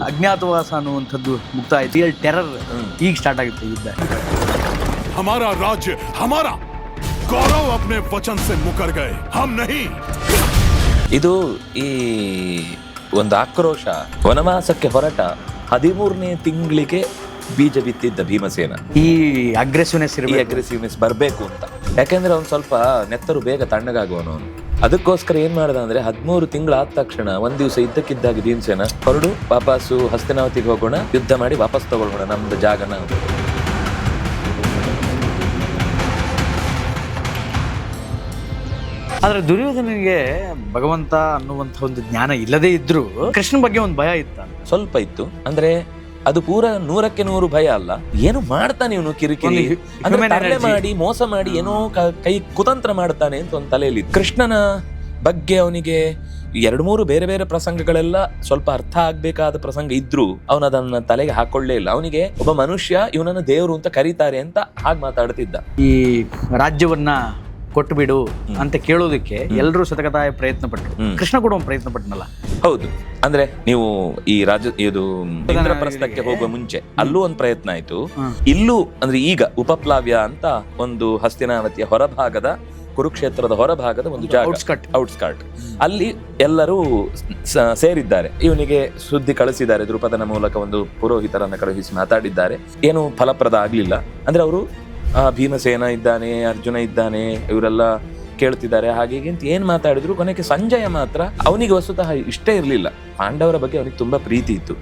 ಅಜ್ಞಾತವಾಸ ಅನ್ನುವಂಥದ್ದು ಮುಕ್ತ ಆಯ್ತು. ರಿಯಲ್ ಟೆರರ್ ಈಗ ಸ್ಟಾರ್ಟ್ ಆಗುತ್ತೆ ಯುದ್ಧ. हमारा राज्य हमारा गौरव अपने वचन से मुकर गए हम नहीं. ಇದು ಈ ಒಂದು ಆಕ್ರೋಶ ವನವಾಸಕ್ಕೆ ಹೊರಟ 13ನೇ ತಿಂಗಳಿಗೆ ಬೀಜ ಬಿತ್ತಿದ್ದ ಭೀಮಸೇನ ಈ ಅಗ್ರೆಸಿವ್ನೆಸ್ ಬರಬೇಕು ಅಂತ. ಯಾಕೆಂದ್ರೆ ಅವ್ನು ಸ್ವಲ್ಪ ನೆತ್ತರು ಬೇಗ ತಣ್ಣಗಾಗುವನು. ಅದಕ್ಕೋಸ್ಕರ ಏನ್ ಮಾಡ್ದ ಅಂದ್ರೆ 13 ತಿಂಗಳಾದ ತಕ್ಷಣ ಒಂದ್ ದಿವಸ ಇದ್ದಕ್ಕಿದ್ದಾಗ ಭೀಮಸೇನ ಹೊರಡು ವಾಪಸ್ಸು ಹಸ್ತಿನಾವತಿಗೆ ಹೋಗೋಣ, ಯುದ್ಧ ಮಾಡಿ ವಾಪಸ್ ತಗೊಳ್ಳೋಣ ನಮ್ದು ಜಾಗನ. ಆದ್ರೆ ದುರ್ಯೋಧನಿಗೆ ಭಗವಂತ ಅನ್ನುವಂಥ ಒಂದು ಜ್ಞಾನ ಇಲ್ಲದೇ ಇದ್ರೂ ಕೃಷ್ಣನ ಬಗ್ಗೆ ಒಂದು ಭಯ ಇತ್ತ, ಸ್ವಲ್ಪ ಇತ್ತು. ಅಂದ್ರೆ ಅದು ಪೂರ 100ಕ್ಕೆ 100 ಭಯ ಅಲ್ಲ. ಏನು ಮಾಡ್ತಾನೆ ಇವನು ಕಿರಿಕಿರಿ ತರಲೆ ಮಾಡಿ ಮೋಸ ಮಾಡಿ ಏನೋ ಕೈ ಕುತಂತ್ರ ಮಾಡ್ತಾನೆ ಅಂತ ಒಂದು ತಲೆಯಲ್ಲಿ. ಕೃಷ್ಣನ ಬಗ್ಗೆ ಅವನಿಗೆ 2-3 ಬೇರೆ ಬೇರೆ ಪ್ರಸಂಗಗಳೆಲ್ಲ ಸ್ವಲ್ಪ ಅರ್ಥ ಆಗ್ಬೇಕಾದ ಪ್ರಸಂಗ ಇದ್ರು ಅವನು ಅದನ್ನ ತಲೆಗೆ ಹಾಕೊಳ್ಳೇ ಇಲ್ಲ. ಅವನಿಗೆ ಒಬ್ಬ ಮನುಷ್ಯ ಇವನನ್ನ ದೇವರು ಅಂತ ಕರೀತಾರೆ ಅಂತ ಹಾಗೆ ಮಾತಾಡ್ತಿದ್ದ. ಈ ರಾಜ್ಯವನ್ನ ಕೊಟ್ಟು ಬಿಡು ಅಂತ ಕೇಳೋದಕ್ಕೆ ಎಲ್ಲರೂ ಸತತವಾಗಿ ಪ್ರಯತ್ನ ಪಟ್ಟರು. ಕೃಷ್ಣ ಕೂಡ ಒಂದು ಪ್ರಯತ್ನ ಪಟ್ಟನಲ್ಲ. ಹೌದು, ಅಂದ್ರೆ ನೀವು ಈ ಇದು ಇಂದ್ರಪ್ರಸ್ಥಕ್ಕೆ ಹೋಗುವ ಮುಂಚೆ ಅಲ್ಲೂ ಒಂದು ಪ್ರಯತ್ನ ಆಯ್ತು. ಇಲ್ಲೂ ಅಂದ್ರೆ ಈಗ ಉಪಪ್ಲಾವ್ಯ ಅಂತ ಒಂದು ಹಸ್ತಿನಾವತಿಯ ಹೊರಭಾಗದ ಕುರುಕ್ಷೇತ್ರದ ಹೊರಭಾಗದ ಒಂದು ಜಾಗ, ಔಟ್ಸ್ಕರ್ಟ್, ಅಲ್ಲಿ ಎಲ್ಲರೂ ಸೇರಿದ್ದಾರೆ. ಇವನಿಗೆ ಸುದ್ದಿ ಕಳಿಸಿದ್ದಾರೆ, ದ್ರುಪದನ ಮೂಲಕ ಒಂದು ಪುರೋಹಿತರನ್ನ ಕಳುಹಿಸಿ ಮಾತಾಡಿದ್ದಾರೆ. ಏನು ಫಲಪ್ರದ ಆಗ್ಲಿಲ್ಲ. ಅಂದ್ರೆ ಅವರು ಭೀಮಸೇನ ಇದ್ದಾನೆ, ಅರ್ಜುನ ಇದ್ದಾನೆ, ಇವರೆಲ್ಲ ಕೇಳ್ತಿದ್ದಾರೆ ಹಾಗೆ ಅಂತ ಏನ್ ಮಾತಾಡಿದ್ರು. ಕೊನೆಗೆ ಸಂಜಯ ಮಾತ್ರ ಅವನಿಗೆ ವಸ್ತುತಃ ಇಷ್ಟೇ ಇರಲಿಲ್ಲ. ಪಾಂಡವರ ಬಗ್ಗೆ ಅವನಿಗೆ ತುಂಬಾ ಪ್ರೀತಿ ಇತ್ತು.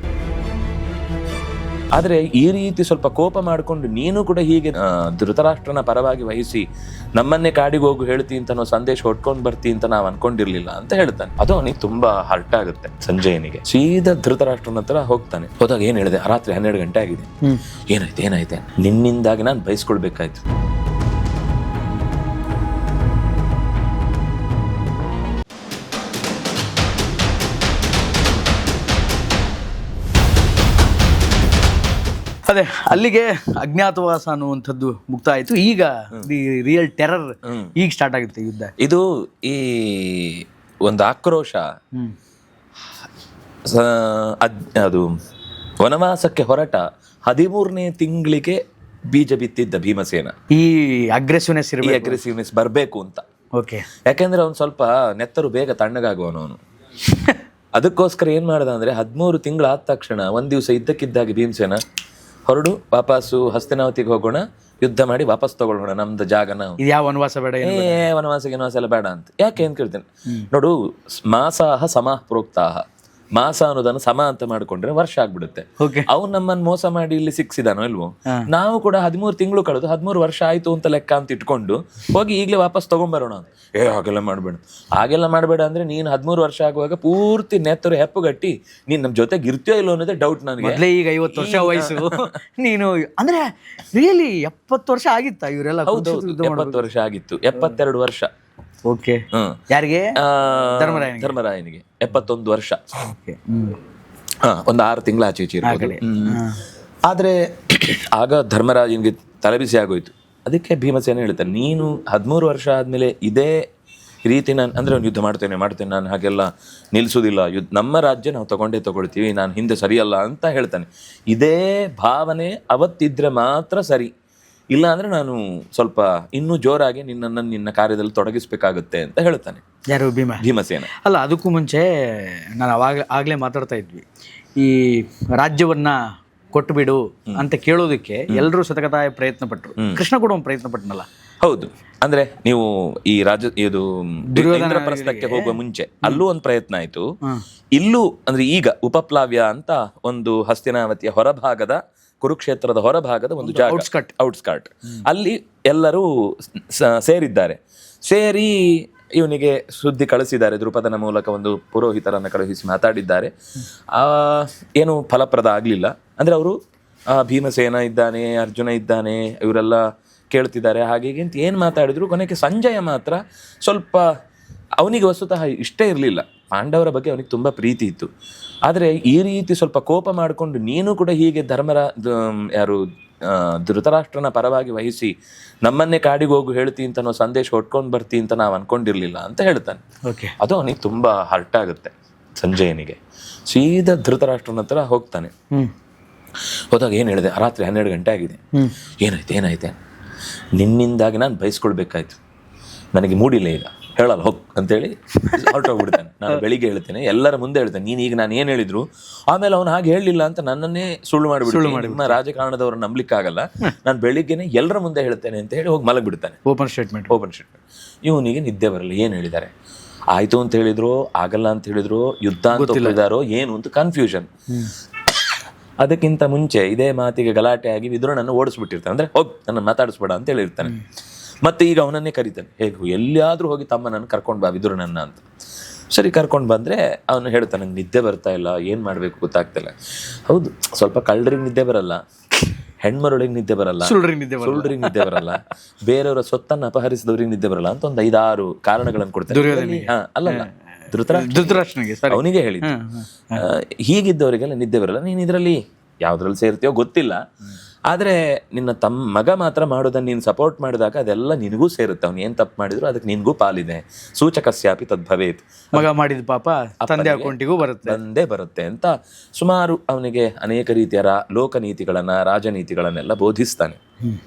ಆದ್ರೆ ಈ ರೀತಿ ಸ್ವಲ್ಪ ಕೋಪ ಮಾಡಿಕೊಂಡು ನೀನು ಕೂಡ ಹೀಗೆ ಧೃತರಾಷ್ಟ್ರನ ಪರವಾಗಿ ವಹಿಸಿ ನಮ್ಮನ್ನೇ ಕಾಡಿಗೆ ಹೋಗು ಹೇಳ್ತಿ ಅಂತ ನಾವು ಸಂದೇಶ ಹೊಟ್ಕೊಂಡ್ ಬರ್ತಿ ಅಂತ ನಾವು ಅನ್ಕೊಂಡಿರ್ಲಿಲ್ಲ ಅಂತ ಹೇಳ್ತಾನೆ. ಅದು ಅವನಿಗೆ ತುಂಬಾ ಹರ್ಟ್ ಆಗುತ್ತೆ. ಸಂಜಯನಿಗೆ ಸೀದಾ ಧೃತರಾಷ್ಟ್ರನ ಹತ್ರ ಹೋಗ್ತಾನೆ. ಹೋದಾಗ ಏನ್ ಹೇಳಿದೆ, ರಾತ್ರಿ 12 ಗಂಟೆ ಆಗಿದೆ, ಏನಾಯ್ತೆ ನಿನ್ನಿಂದಾಗಿ ನಾನು ಬಯಸ್ಕೊಳ್ಬೇಕಾಯ್ತು. ಅದೇ ಅಲ್ಲಿಗೆ ಅಜ್ಞಾತವಾಸ ಅನ್ನುವಂಥದ್ದು ಮುಕ್ತ ಆಯ್ತು. ಈಗ ರಿಯಲ್ ಟೆರರ್ ಈಗ ಸ್ಟಾರ್ಟ್ ಆಗುತ್ತೆ ಯುದ್ಧ. ಇದು ಈ ಒಂದು ಆಕ್ರೋಶ ಅದು ವನವಾಸಕ್ಕೆ ಹೊರಟ 13ನೇ ತಿಂಗಳಿಗೆ ಬೀಜ ಬಿತ್ತಿದ್ದ ಭೀಮಸೇನ ಈ ಅಗ್ರೆಸಿವ್ನೆಸ್ ಬರಬೇಕು ಅಂತ. ಓಕೆ, ಯಾಕೆಂದ್ರೆ ಅವ್ನು ಸ್ವಲ್ಪ ನೆತ್ತರು ಬೇಗ ತಣ್ಣಗಾಗುವನು ಅವನು. ಅದಕ್ಕೋಸ್ಕರ ಏನ್ ಮಾಡ್ದ ಅಂದ್ರೆ 13 ತಿಂಗಳಾದ ತಕ್ಷಣ ಒಂದ್ ದಿವಸ ಇದ್ದಕ್ಕಿದ್ದಾಗ ಭೀಮಸೇನ ಹೊರಡು ವಾಪಸ್ಸು ಹಸ್ತಿನಾವತಿಗೆ ಹೋಗೋಣ, ಯುದ್ಧ ಮಾಡಿ ವಾಪಸ್ ತಗೊಳ್ಳೋಣ ನಮ್ದು ಜಾಗನ. ಯಾವ ವನವಾಸ ಬೇಡ, ವನವಾಸ ಎಲ್ಲ ಬೇಡ ಅಂತ. ಯಾಕೆ ಅಂತ ಕೇಳ್ತೇನೆ ನೋಡು. ಮಾಸಾಹ ಸಮಾಹ ಪ್ರೋಕ್ತಾಹ. ಮಾಸ ಅನ್ನೋದನ್ನು ಸಮ ಅಂತ ಮಾಡ್ಕೊಂಡ್ರೆ ವರ್ಷ ಆಗ್ಬಿಡುತ್ತೆ. ಅವ್ನು ನಮ್ಮನ್ನ ಮೋಸ ಮಾಡಿ ಇಲ್ಲಿ ಸಿಕ್ಸಿದಾನೋ ಇಲ್ವೋ, ನಾವು ಕೂಡ 13 ತಿಂಗಳು ಕಳೆದು 13 ವರ್ಷ ಆಯ್ತು ಅಂತ ಲೆಕ್ಕ ಅಂತ ಇಟ್ಕೊಂಡು ಹೋಗಿ ಈಗಲೇ ವಾಪಸ್ ತಗೊಂಡ್ಬರೋಣ ಅಂತ. ಹಾಗೆಲ್ಲ ಮಾಡಬೇಡ ಅಂದ್ರೆ ನೀನ್ 13 ವರ್ಷ ಆಗುವಾಗ ಪೂರ್ತಿ ನೆತ್ತರು ಹೆಪ್ಪುಗಟ್ಟಿ ನೀನ್ ನಮ್ ಜೊತೆಗೆ ಇರ್ತೀಯೋ ಇಲ್ಲೋ ಅನ್ನೋದೇ ಡೌಟ್ ನನಗೆ. ಈಗ 50 ವರ್ಷ ವಯಸ್ಸು ನೀನು ಅಂದ್ರೆ ರಿಯಲಿ 70 ವರ್ಷ ಆಗಿತ್ತ ಇವರೆಲ್ಲ? ಹೌದು, 70 ವರ್ಷ ಆಗಿತ್ತು. 72 ವರ್ಷ. ಓಕೆ, ಯಾರಿಗೆ? ಧರ್ಮರಾಯನಿಗೆ 71 ವರ್ಷ. ಒಂದು 6 ತಿಂಗಳ ಆಚೆ ಈಚೆ ಇರ್ಬೋದು. ಆದ್ರೆ ಆಗ ಧರ್ಮರಾಜನಿಗೆ ತಲೆಬಿಸಿ ಆಗೋಯ್ತು. ಅದಕ್ಕೆ ಭೀಮಸೇನ ಹೇಳ್ತಾನೆ, ನೀನು 13 ವರ್ಷ ಆದ್ಮೇಲೆ ಇದೇ ರೀತಿ ನಾನು ಅಂದ್ರೆ ಯುದ್ಧ ಮಾಡ್ತೇನೆ ನಾನು ಹಾಗೆಲ್ಲ ನಿಲ್ಸುದಿಲ್ಲ, ನಮ್ಮ ರಾಜ್ಯ ನಾವು ತಗೊಳ್ತೀವಿ, ನಾನು ಹಿಂದೆ ಸರಿಯಲ್ಲ ಅಂತ ಹೇಳ್ತಾನೆ. ಇದೇ ಭಾವನೆ ಅವತ್ತಿದ್ರೆ ಮಾತ್ರ ಸರಿ, ಇಲ್ಲ ಅಂದ್ರೆ ನಾನು ಸ್ವಲ್ಪ ಇನ್ನೂ ಜೋರಾಗಿ ನಿನ್ನ ಕಾರ್ಯದಲ್ಲಿ ತೊಡಗಿಸ್ಬೇಕಾಗುತ್ತೆ ಅಂತ ಹೇಳ್ತಾನೆ. ಯಾರು? ಭೀಮಸೇನ. ಅಲ್ಲ, ಅದಕ್ಕೂ ಮುಂಚೆ ನಾನು ಆಗ್ಲೇ ಮಾತಾಡ್ತಾ ಇದ್ವಿ, ಈ ರಾಜ್ಯವನ್ನ ಕೊಟ್ಟು ಬಿಡು ಅಂತ ಕೇಳೋದಕ್ಕೆ ಎಲ್ಲರೂ ಸತತವಾಗಿ ಪ್ರಯತ್ನ ಪಟ್ಟರು. ಕೃಷ್ಣ ಕೂಡ ಒಂದು ಪ್ರಯತ್ನ ಪಟ್ಟನಲ್ಲ. ಹೌದು, ಅಂದ್ರೆ ನೀವು ಈ ಇದು ಇಂದ್ರಪ್ರಸ್ಥಕ್ಕೆ ಹೋಗುವ ಮುಂಚೆ ಅಲ್ಲೂ ಒಂದು ಪ್ರಯತ್ನ ಆಯ್ತು. ಇಲ್ಲೂ ಅಂದ್ರೆ ಈಗ ಉಪಪ್ಲಾವ್ಯ ಅಂತ ಒಂದು ಹಸ್ತಿನಾವತಿಯ ಹೊರಭಾಗದ ಕುರುಕ್ಷೇತ್ರದ ಹೊರಭಾಗದ ಒಂದು ಜಾಗ, ಔಟ್ಸ್ಕರ್ಟ್, ಅಲ್ಲಿ ಎಲ್ಲರೂ ಸೇರಿದ್ದಾರೆ. ಸೇರಿ ಇವನಿಗೆ ಸುದ್ದಿ ಕಳಿಸಿದ್ದಾರೆ, ದ್ರುಪದನ ಮೂಲಕ ಒಂದು ಪುರೋಹಿತರನ್ನ ಕಳುಹಿಸಿ ಮಾತಾಡಿದ್ದಾರೆ. ಏನು ಫಲಪ್ರದ ಆಗ್ಲಿಲ್ಲ. ಅಂದ್ರೆ ಅವರು ಭೀಮಸೇನ ಇದ್ದಾನೆ, ಅರ್ಜುನ ಇದ್ದಾನೆ, ಇವರೆಲ್ಲ ಕೇಳ್ತಿದ್ದಾರೆ ಹಾಗೆ ಅಂತ ಏನ್ ಮಾತಾಡಿದ್ರು. ಕೊನೆಗೆ ಸಂಜಯ ಮಾತ್ರ ಸ್ವಲ್ಪ ಅವನಿಗೆ ವಸ್ತುತಃ ಇಷ್ಟೇ ಇರಲಿಲ್ಲ. ಪಾಂಡವರ ಬಗ್ಗೆ ಅವನಿಗೆ ತುಂಬಾ ಪ್ರೀತಿ ಇತ್ತು. ಆದ್ರೆ ಈ ರೀತಿ ಸ್ವಲ್ಪ ಕೋಪ ಮಾಡಿಕೊಂಡು ನೀನು ಕೂಡ ಹೀಗೆ ಧೃತರಾಷ್ಟ್ರನ ಪರವಾಗಿ ವಹಿಸಿ ನಮ್ಮನ್ನೇ ಕಾಡಿಗೆ ಹೋಗು ಹೇಳ್ತಿ ಅಂತ ನಾವು ಸಂದೇಶ ಹೊಟ್ಕೊಂಡ್ ಬರ್ತಿ ಅಂತ ನಾವು ಅನ್ಕೊಂಡಿರ್ಲಿಲ್ಲ ಅಂತ ಹೇಳ್ತಾನೆ. ಅದು ಅವನಿಗೆ ತುಂಬಾ ಹರ್ಟ್ ಆಗುತ್ತೆ ಸಂಜಯನಿಗೆ. ಸೀದಾ ಧೃತರಾಷ್ಟ್ರನ ಹತ್ರ ಹೋಗ್ತಾನೆ. ಹೋದಾಗ ಏನು ಹೇಳಿದೆ, ರಾತ್ರಿ 12 ಗಂಟೆ ಆಗಿದೆ, ಏನಾಯ್ತೆ ನಿನ್ನಿಂದಾಗಿ ನಾನು ಬಯಸ್ಕೊಳ್ಬೇಕಾಯ್ತು, ನನಗೆ ಮೂಡಿಲ್ಲ ಈಗ, ಹೇಳಲ್ಲ ಹೋಗ್ ಅಂತೇಳಿ ಹೊರಟೋಗ್ಬಿಡ್ತಾನೆ. ನಾನು ಬೆಳಿಗ್ಗೆ ಹೇಳ್ತೇನೆ, ಎಲ್ಲರ ಮುಂದೆ ಹೇಳ್ತೇನೆ, ನೀನು ಈಗ ನಾನು ಏನು ಹೇಳಿದ್ರು ಆಮೇಲೆ ಅವನು ಹಾಗೆ ಹೇಳಲಿಲ್ಲ ಅಂತ ನನ್ನನ್ನೇ ಸುಳ್ಳು ಮಾಡಿಬಿಡ್ತೀನಿ, ನಿಮ್ಮ ರಾಜಕಾರಣದವ್ರನ್ನ ನಂಬಲಿಕ್ಕಾಗಲ್ಲ, ನಾನು ಬೆಳಿಗ್ಗೆನೆ ಎಲ್ಲರ ಮುಂದೆ ಹೇಳ್ತೇನೆ ಅಂತ ಹೇಳಿ ಹೋಗಿ ಮಲಗಿಬಿಡ್ತಾನೆ. Open statement. ಇವನಿಗೆ ನಿದ್ದೆ ಬರಲ್ಲ. ಏನು ಹೇಳಿದ್ದಾರೆ, ಆಯ್ತು ಅಂತ ಹೇಳಿದ್ರು, ಆಗಲ್ಲ ಅಂತ ಹೇಳಿದ್ರು, ಯುದ್ಧ ಅಂತ ಹೇಳಿದಾರೋ ಏನು ಅಂತ ಕನ್ಫ್ಯೂಷನ್. ಅದಕ್ಕಿಂತ ಮುಂಚೆ ಇದೇ ಮಾತಿಗೆ ಗಲಾಟೆ ಆಗಿ ವಿದುರನನ್ನು ಓಡಿಸ್ಬಿಟ್ಟಿರ್ತಾನೆ. ಅಂದ್ರೆ ಹೋಗ್ ನನ್ನ ಮಾತಾಡಿಸ್ಬೇಡ ಅಂತ ಹೇಳಿರ್ತಾನೆ. ಮತ್ತೆ ಈಗ ಅವನನ್ನೇ ಕರೀತಾನೆ, ಹೇಗೂ ಎಲ್ಲಿಯಾದ್ರೂ ಹೋಗಿ ತಮ್ಮನನ್ನು ಕರ್ಕೊಂಡು ಬಾ ವಿದುರನನ್ನ ಅಂತ. ಸರಿ, ಕರ್ಕೊಂಡು ಬಂದ್ರೆ ಅವನು ಹೇಳ್ತಾನೆ, ನಂಗೆ ನಿದ್ದೆ ಬರ್ತಾ ಇಲ್ಲ, ಏನ್ ಮಾಡ್ಬೇಕು ಗೊತ್ತಾಗ್ತಿಲ್ಲ. ಹೌದು, ಸ್ವಲ್ಪ ಕಳ್ಳರಿಗೆ ನಿದ್ದೆ ಬರಲ್ಲ, ಹೆಣ್ಮರುಳಿಗೆ ನಿದ್ದೆ ಬರಲ್ಲ, ಸುಳ್ಳಿಗೆ ನಿದ್ದೆ ಬರಲ್ಲ, ಬೇರೆಯವರ ಸೊತ್ತನ್ನು ಅಪಹರಿಸಿದವ್ರಿಗೆ ನಿದ್ದೆ ಬರಲ್ಲ ಅಂತ ಒಂದು 5-6 ಕಾರಣಗಳನ್ನು ಕೊಡ್ತಾರೆ. ಅಲ್ಲಲ್ಲ, ಧೃತರಾಷ್ಟ್ರನಿಗೆ ಅವನಿಗೆ ಹೇಳಿದ್ದು. ಹೀಗಿದ್ದವರಿಗೆಲ್ಲ ನಿದ್ದೆ ಬರಲ್ಲ, ನೀನು ಇದರಲ್ಲಿ ಯಾವ್ದ್ರಲ್ಲಿ ಸೇರ್ತೀಯೋ ಗೊತ್ತಿಲ್ಲ, ಆದ್ರೆ ನಿನ್ನ ಮಗ ಮಾತ್ರ ಮಾಡೋದನ್ನ ನೀನು ಸಪೋರ್ಟ್ ಮಾಡಿದಾಗ ಅದೆಲ್ಲ ನಿನಗೂ ಸೇರುತ್ತೆ. ಅವ್ನು ಏನ್ ತಪ್ಪು ಮಾಡಿದ್ರು ಅದಕ್ಕೆ ನಿನ್ಗೂ ಪಾಲಿದೆ. ಸೂಚಕಸ್ಯಾಪಿ ತದ್ಭವೇತ್, ಮಗ ಮಾಡಿದ ಪಾಪ ತಂದೆ ಅಕೌಂಟಿಗೂ ಬಂದೇ ಬರುತ್ತೆ ಅಂತ ಸುಮಾರು ಅವನಿಗೆ ಅನೇಕ ರೀತಿಯ ಲೋಕನೀತಿಗಳನ್ನ, ರಾಜನೀತಿಗಳನ್ನೆಲ್ಲ ಬೋಧಿಸ್ತಾನೆ.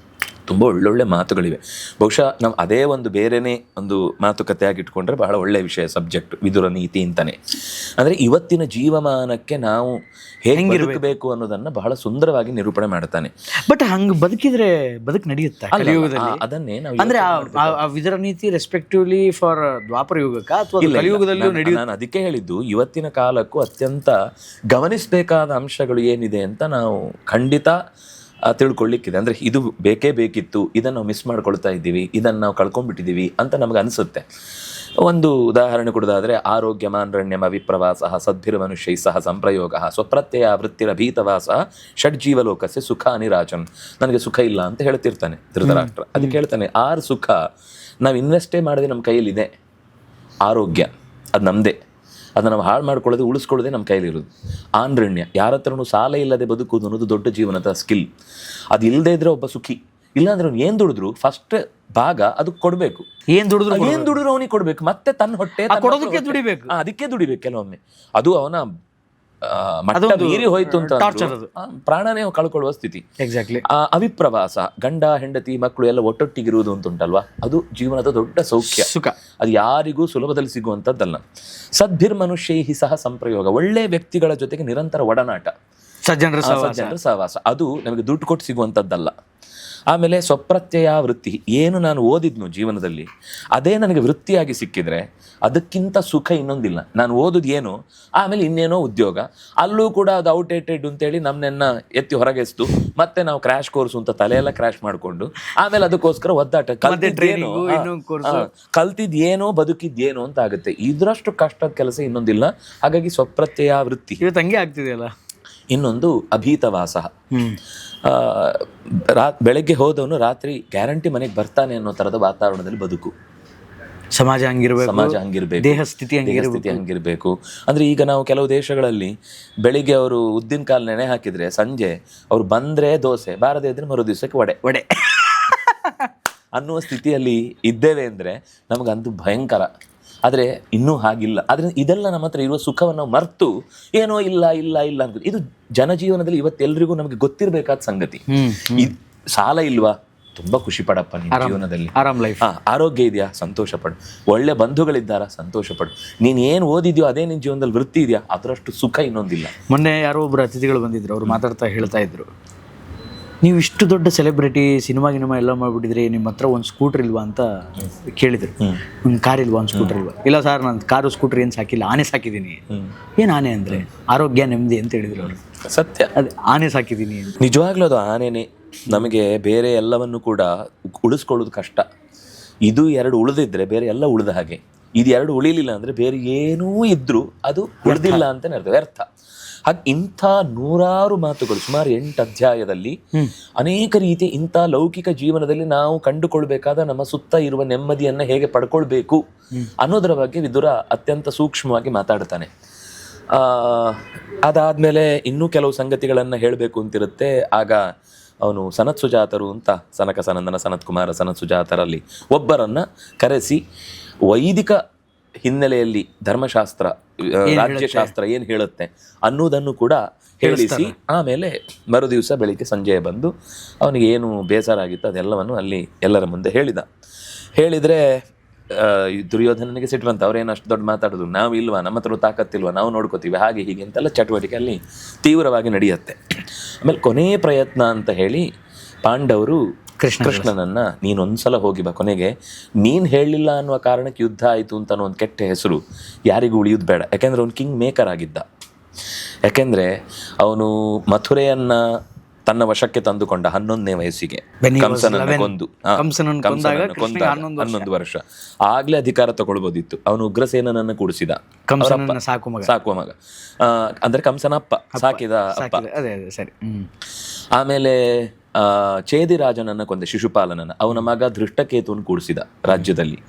ತುಂಬ ಒಳ್ಳೊಳ್ಳೆ ಮಾತುಗಳಿವೆ. ಬಹುಶಃ ನಾವು ಅದೇ ಒಂದು ಬೇರೆನೇ ಒಂದು ಮಾತುಕತೆಯಾಗಿ ಇಟ್ಕೊಂಡ್ರೆ ಬಹಳ ಒಳ್ಳೆ ವಿಷಯ, ಸಬ್ಜೆಕ್ಟ್ ವಿದುರ ನೀತಿ ಅಂತಾನೆ. ಅಂದರೆ ಇವತ್ತಿನ ಜೀವಮಾನಕ್ಕೆ ನಾವು ಹೇಗೆ ಬದುಕಬೇಕು ಅನ್ನೋದನ್ನ ಬಹಳ ಸುಂದರವಾಗಿ ನಿರೂಪಣೆ ಮಾಡ್ತಾನೆ. ಬಟ್ ಹಂಗೆ ಬದುಕಿದ್ರೆ ಬದುಕು ನಡೆಯುತ್ತೆ ಕಲಿಯುಗದಲ್ಲಿ. ಅದನ್ನೇ ನಾವು ಅಂದ್ರೆ ಆ ವಿದುರ ನೀತಿ ರೆಸ್ಪೆಕ್ಟಿವ್ಲಿ ಫಾರ್ ದ್ವಾಪರ ಯುಗಕ್ಕೆ ಅಥವಾ ಕಲಿಯುಗದಲ್ಲೂ ನಡೆಯುತ್ತೆ. ನಾನು ಅದಕ್ಕೆ ಹೇಳಿದ್ದು, ಇವತ್ತಿನ ಕಾಲಕ್ಕೂ ಅತ್ಯಂತ ಗಮನಿಸಬೇಕಾದ ಅಂಶಗಳು ಏನಿದೆ ಅಂತ ನಾವು ಖಂಡಿತ ತಿಳ್ಕೊಳ್ಳಿಕ್ಕಿದೆ. ಅಂದರೆ ಇದು ಬೇಕೇ ಬೇಕಿತ್ತು, ಇದನ್ನು ನಾವು ಮಿಸ್ ಮಾಡ್ಕೊಳ್ತಾ ಇದ್ದೀವಿ, ಇದನ್ನು ನಾವು ಕಳ್ಕೊಂಡ್ಬಿಟ್ಟಿದ್ದೀವಿ ಅಂತ ನಮಗೆ ಅನಿಸುತ್ತೆ. ಒಂದು ಉದಾಹರಣೆ ಕೊಡೋದಾದರೆ, ಆರೋಗ್ಯಮಾನ್ರಣ್ಯಮ ವಿಪ್ರವಾಸ ಸದ್ಭಿರ್ಮನುಷ್ಯೈ ಸಹ ಸಂಪ್ರಯೋಗ ಸ್ವಪ್ರತ್ಯಯ ವೃತ್ತಿರಭೀತವಾಸ ಷಡ್ಜೀವಲೋಕಸ್ಯ ಸುಖ ಅನಿರಾಜನ್. ನನಗೆ ಸುಖ ಇಲ್ಲ ಅಂತ ಹೇಳ್ತಿರ್ತಾನೆ ಧೃತರಾಷ್ಟ್ರ. ಅದಕ್ಕೆ ಹೇಳ್ತಾನೆ, 6 ಸುಖ ನಾವು ಇನ್ವೆಸ್ಟೇ ಮಾಡಿದ್ರೆ ನಮ್ಮ ಕೈಯಲ್ಲಿದೆ. ಆರೋಗ್ಯ ಅದು ನಮ್ಮದೇ, ಅದನ್ನು ನಾವು ಹಾಳು ಮಾಡ್ಕೊಳ್ಳೋದು, ಉಳಿಸ್ಕೊಳ್ಳೋದೇ ನಮ್ಮ ಕೈಲಿರೋದು. ಆನ್ರಣ್ಯ, ಯಾರ ಹತ್ರನೂ ಸಾಲ ಇಲ್ಲದೆ ಬದುಕುವುದು ಅನ್ನೋದು ದೊಡ್ಡ ಜೀವನದ ಸ್ಕಿಲ್. ಅದು ಇಲ್ಲದೆ ಇದ್ರೆ ಒಬ್ಬ ಸುಖಿ. ಇಲ್ಲಾಂದ್ರೆ ಅವ್ನು ಏನು ದುಡಿದ್ರು ಫಸ್ಟ್ ಭಾಗ ಅದಕ್ಕೆ ಕೊಡಬೇಕು. ಏನು ದುಡಿದ್ರು ಅವನಿಗೆ ಕೊಡಬೇಕು, ಮತ್ತೆ ತನ್ನ ಹೊಟ್ಟೆ ದುಡಿಬೇಕು. ಅದಕ್ಕೆ ದುಡಿಬೇಕು ಕೆಲವೊಮ್ಮೆ. ಅದು ಅವನ ಮಟ್ಟ ಮೀರಿ ಹೋಯ್ತು ಅಂತ ಪ್ರಾಣನೇ ಕಳ್ಕೊಳ್ಳುವ ಸ್ಥಿತಿ. ಎಕ್ಸಾಕ್ಟ್ಲಿ. ಅವಿಪ್ರವಾಸ, ಗಂಡ ಹೆಂಡತಿ ಮಕ್ಕಳು ಎಲ್ಲ ಒಟ್ಟೊಟ್ಟಿಗಿರುವುದು ಅಂತ ಉಂಟಲ್ವಾ, ಅದು ಜೀವನದ ದೊಡ್ಡ ಸೌಖ್ಯ, ಸುಖ. ಅದು ಯಾರಿಗೂ ಸುಲಭದಲ್ಲಿ ಸಿಗುವಂಥದ್ದಲ್ಲ. ಸದ್ಭಿರ್ಮನುಷ್ಯೈಹಿ ಸಹ ಸಂಪ್ರಯೋಗ, ಒಳ್ಳೆ ವ್ಯಕ್ತಿಗಳ ಜೊತೆಗೆ ನಿರಂತರ ಒಡನಾಟ, ಸಜ್ಜನರ ಸಹವಾಸ, ಅದು ನಮಗೆ ದುಡ್ಡು ಕೊಟ್ಟು ಸಿಗುವಂಥದ್ದಲ್ಲ. ಆಮೇಲೆ ಸ್ವಪ್ರತ್ಯಯ ವೃತ್ತಿ, ಏನು ನಾನು ಓದಿದ್ನು ಜೀವನದಲ್ಲಿ ಅದೇ ನನಗೆ ವೃತ್ತಿಯಾಗಿ ಸಿಕ್ಕಿದ್ರೆ ಅದಕ್ಕಿಂತ ಸುಖ ಇನ್ನೊಂದಿಲ್ಲ. ನಾನು ಓದೋದು ಏನು, ಆಮೇಲೆ ಇನ್ನೇನೋ ಉದ್ಯೋಗ, ಅಲ್ಲೂ ಕೂಡ ಅದು ಔಟ್ಡೇಟೆಡ್ ಅಂತೇಳಿ ನಮ್ಮನ್ನ ಎತ್ತಿ ಹೊರಗೆಸ್ತು, ಮತ್ತೆ ನಾವು ಕ್ರ್ಯಾಶ್ ಕೋರ್ಸ್ ಅಂತ ತಲೆಯೆಲ್ಲ ಕ್ರ್ಯಾಶ್ ಮಾಡಿಕೊಂಡು ಆಮೇಲೆ ಅದಕ್ಕೋಸ್ಕರ ಒದ್ದಾಟ, ಕಲ್ತಿದ್ದೇನೋ ಬದುಕಿದ್ದೇನೋ ಅಂತ ಆಗುತ್ತೆ. ಇದರಷ್ಟು ಕಷ್ಟದ ಕೆಲಸ ಇನ್ನೊಂದಿಲ್ಲ. ಹಾಗಾಗಿ ಸ್ವಪ್ರತ್ಯಯ ವೃತ್ತಿ ತಂಗಿ ಆಗ್ತಿದೆಯಲ್ಲ. ಇನ್ನೊಂದು ಅಭೀತವಾಸ, ಬೆಳಗ್ಗೆ ಹೋದವನು ರಾತ್ರಿ ಗ್ಯಾರಂಟಿ ಮನೆಗೆ ಬರ್ತಾನೆ ಅನ್ನೋ ತರದ ವಾತಾವರಣದಲ್ಲಿ ಬದುಕು. ಸಮಾಜ ಹಂಗಿರ್ಬೇಕು, ದೇಹ ಸ್ಥಿತಿ ಹಂಗಿರ್ಬೇಕು. ಅಂದ್ರೆ ಈಗ ನಾವು ಕೆಲವು ದೇಶಗಳಲ್ಲಿ ಬೆಳಿಗ್ಗೆ ಅವರು ಉದ್ದಿನ ಕಾಲು ನೆನೆ ಹಾಕಿದ್ರೆ ಸಂಜೆ ಅವ್ರು ಬಂದ್ರೆ ದೋಸೆ, ಬಾರದೇ ಇದ್ರೆ ಮರು ದಿವಸಕ್ಕೆ ವಡೆ ಅನ್ನುವ ಸ್ಥಿತಿಯಲ್ಲಿ ಇದ್ದೇವೆ ಅಂದ್ರೆ ನಮಗಂತೂ ಭಯಂಕರ. ಆದರೆ ಇನ್ನೂ ಹಾಗಿಲ್ಲ. ಆದರೆ ಇದೆಲ್ಲ ನಮ್ಮ ಹತ್ರ ಇರುವ ಸುಖವನ್ನು ಮರ್ತು ಏನೋ ಇಲ್ಲ ಅಂತ, ಇದು ಜನಜೀವನದಲ್ಲಿ ಇವತ್ತೆಲ್ರಿಗೂ ನಮಗೆ ಗೊತ್ತಿರಬೇಕಾದ ಸಂಗತಿ. ಸಾಲ ಇಲ್ವಾ, ತುಂಬಾ ಖುಷಿ ಪಡಪ್ಪ ನಿನ್ನ ಜೀವನದಲ್ಲಿ. ಆರಾಮ್ ಲೈಫ್. ಆರೋಗ್ಯ ಇದೆಯಾ, ಸಂತೋಷ ಪಡು. ಒಳ್ಳೆ ಬಂಧುಗಳಿದ್ದಾರಾ, ಸಂತೋಷ ಪಡು. ನೀನ್ ಏನು ಓದಿದ್ಯೋ ಅದೇ ನಿನ್ನ ಜೀವನದಲ್ಲಿ ವೃತ್ತಿ ಇದೆಯಾ, ಅದರಷ್ಟು ಸುಖ ಇನ್ನೊಂದಿಲ್ಲ. ಮೊನ್ನೆ ಯಾರೋ ಒಬ್ರು ಅತಿಥಿಗಳು ಬಂದಿದ್ರು, ಅವ್ರು ಹೇಳ್ತಾ ಇದ್ರು, ನೀವು ಇಷ್ಟು ದೊಡ್ಡ ಸೆಲೆಬ್ರಿಟಿ, ಸಿನಿಮಾ ಎಲ್ಲ ಮಾಡ್ಬಿಟ್ಟಿದ್ರಿ, ನಿಮ್ಮ ಹತ್ರ ಒಂದು ಸ್ಕೂಟರ್ ಇಲ್ವಾ ಅಂತ ಕೇಳಿದ್ರು. ಒಂದು ಕಾರ್ ಇಲ್ವಾ, ಒಂದು ಸ್ಕೂಟರ್ ಇಲ್ವಾ? ಇಲ್ಲ ಸರ್, ನಾನು ಕಾರು ಸ್ಕೂಟರ್ ಏನು ಸಾಕಿಲ್ಲ, ಆನೆ ಸಾಕಿದ್ದೀನಿ. ಏನು ಆನೆ ಅಂದರೆ ಆರೋಗ್ಯ ನೆಮ್ಮದಿ ಅಂತ ಹೇಳಿದ್ರು ಅವರು. ಸತ್ಯ, ಅದೇ ಆನೆ ಸಾಕಿದ್ದೀನಿ. ನಿಜವಾಗ್ಲೂ ಅದು ಆನೆನೇ. ನಮಗೆ ಬೇರೆ ಎಲ್ಲವನ್ನು ಕೂಡ ಉಳಿಸ್ಕೊಳ್ಳೋದು ಕಷ್ಟ. ಇದು 2 ಉಳಿದಿದ್ರೆ ಬೇರೆ ಎಲ್ಲ ಉಳಿದ ಹಾಗೆ. ಇದು 2 ಉಳಿಲಿಲ್ಲ ಅಂದ್ರೆ ಬೇರೆ ಏನೂ ಇದ್ರೂ ಅದು ಉಳಿದಿಲ್ಲ ಅಂತಾನೆ ಅರ್ಥ, ವ್ಯರ್ಥ. ಹಾಗೆ ಇಂಥ 100 ಮಾತುಗಳು, ಸುಮಾರು 8 ಅಧ್ಯಾಯದಲ್ಲಿ ಅನೇಕ ರೀತಿಯ ಇಂಥ ಲೌಕಿಕ ಜೀವನದಲ್ಲಿ ನಾವು ಕಂಡುಕೊಳ್ಬೇಕಾದ ನಮ್ಮ ಸುತ್ತ ಇರುವ ನೆಮ್ಮದಿಯನ್ನ ಹೇಗೆ ಪಡ್ಕೊಳ್ಬೇಕು ಅನ್ನೋದರ ಬಗ್ಗೆ ವಿದುರ ಅತ್ಯಂತ ಸೂಕ್ಷ್ಮವಾಗಿ ಮಾತಾಡ್ತಾನೆ. ಅದಾದ್ಮೇಲೆ ಇನ್ನೂ ಕೆಲವು ಸಂಗತಿಗಳನ್ನ ಹೇಳಬೇಕು ಅಂತಿರುತ್ತೆ. ಆಗ ಅವನು ಸನತ್ ಸುಜಾತರು ಅಂತ, ಸನಕ ಸನಂದನ, ಸನತ್ ಕುಮಾರ, ಸನತ್ ಸುಜಾತರಲ್ಲಿ ಒಬ್ಬರನ್ನ ಕರೆಸಿ ವೈದಿಕ ಹಿನ್ನೆಲೆಯಲ್ಲಿ ಧರ್ಮಶಾಸ್ತ್ರ ರಾಜ್ಯಶಾಸ್ತ್ರ ಏನ್ ಹೇಳುತ್ತೆ ಅನ್ನೋದನ್ನು ಕೂಡ ಹೇಳಿಸಿ ಆಮೇಲೆ ಮರುದಿವಸ ಬೆಳಿಗ್ಗೆ ಸಂಜೆ ಬಂದು ಅವನಿಗೆ ಏನು ಬೇಸರ ಆಗಿತ್ತು ಅದೆಲ್ಲವನ್ನು ಅಲ್ಲಿ ಎಲ್ಲರ ಮುಂದೆ ಹೇಳಿದ್ರೆ ದುರ್ಯೋಧನನಿಗೆ ಸಿಟ್ಟುವಂತ ಅವ್ರೇನು ಅಷ್ಟು ದೊಡ್ಡ ಮಾತಾಡೋದು, ನಾವು ಇಲ್ವಾ, ನಮ್ಮ ಹತ್ರ ತಾಕತ್ತಿಲ್ವಾ, ನಾವು ನೋಡ್ಕೋತೀವಿ, ಹಾಗೆ ಹೀಗೆ ಅಂತೆಲ್ಲ ಚಟುವಟಿಕೆ ಅಲ್ಲಿ ತೀವ್ರವಾಗಿ ನಡೆಯುತ್ತೆ. ಆಮೇಲೆ ಕೊನೆಯ ಪ್ರಯತ್ನ ಅಂತ ಹೇಳಿ ಪಾಂಡವರು ಕೃಷ್ಣನನ್ನ ನೀನೊಂದ್ಸಲ ಹೋಗಿ ಬಾ, ಕೊನೆಗೆ ನೀನ್ ಹೇಳಲಿಲ್ಲ ಅನ್ನುವ ಕಾರಣಕ್ಕೆ ಯುದ್ಧ ಆಯಿತು ಅಂತ ಅನ್ನೋ ಒಂದು ಕೆಟ್ಟ ಹೆಸರು ಯಾರಿಗೂ ಉಳಿಯೋದು ಬೇಡ. ಯಾಕೆಂದ್ರೆ ಅವನು ಕಿಂಗ್ ಮೇಕರ್ ಆಗಿದ್ದ. ಯಾಕೆಂದ್ರೆ ಅವನು ಮಥುರೆಯನ್ನ ತನ್ನ ವಶಕ್ಕೆ ತಂದುಕೊಂಡ 11ನೇ ವಯಸ್ಸಿಗೆ, ಕಂಸನನ್ನ ಕೊಂದು 11 ವರ್ಷ ಆಗ್ಲೇ ಅಧಿಕಾರ ತಗೊಳ್ಬೋದಿತ್ತು. ಅವನು ಉಗ್ರಸೇನನನ್ನ ಕೂಡಿಸಿದ, ಸಾಕುವ ಮಗ, ಅಂದ್ರೆ ಕಂಸನಪ್ಪ, ಸಾಕಿದ ಅಪ್ಪ. ಆಮೇಲೆ ಚೇದಿರಾಜನನ್ನ ಕೊಂದ, ಶಿಶುಪಾಲನನ್ನ, ಅವನ ಮಗ ಧೃಷ್ಟಕೇತುವನ್ನು ಕೂಡಿಸಿದ ರಾಜ್ಯದಲ್ಲಿ.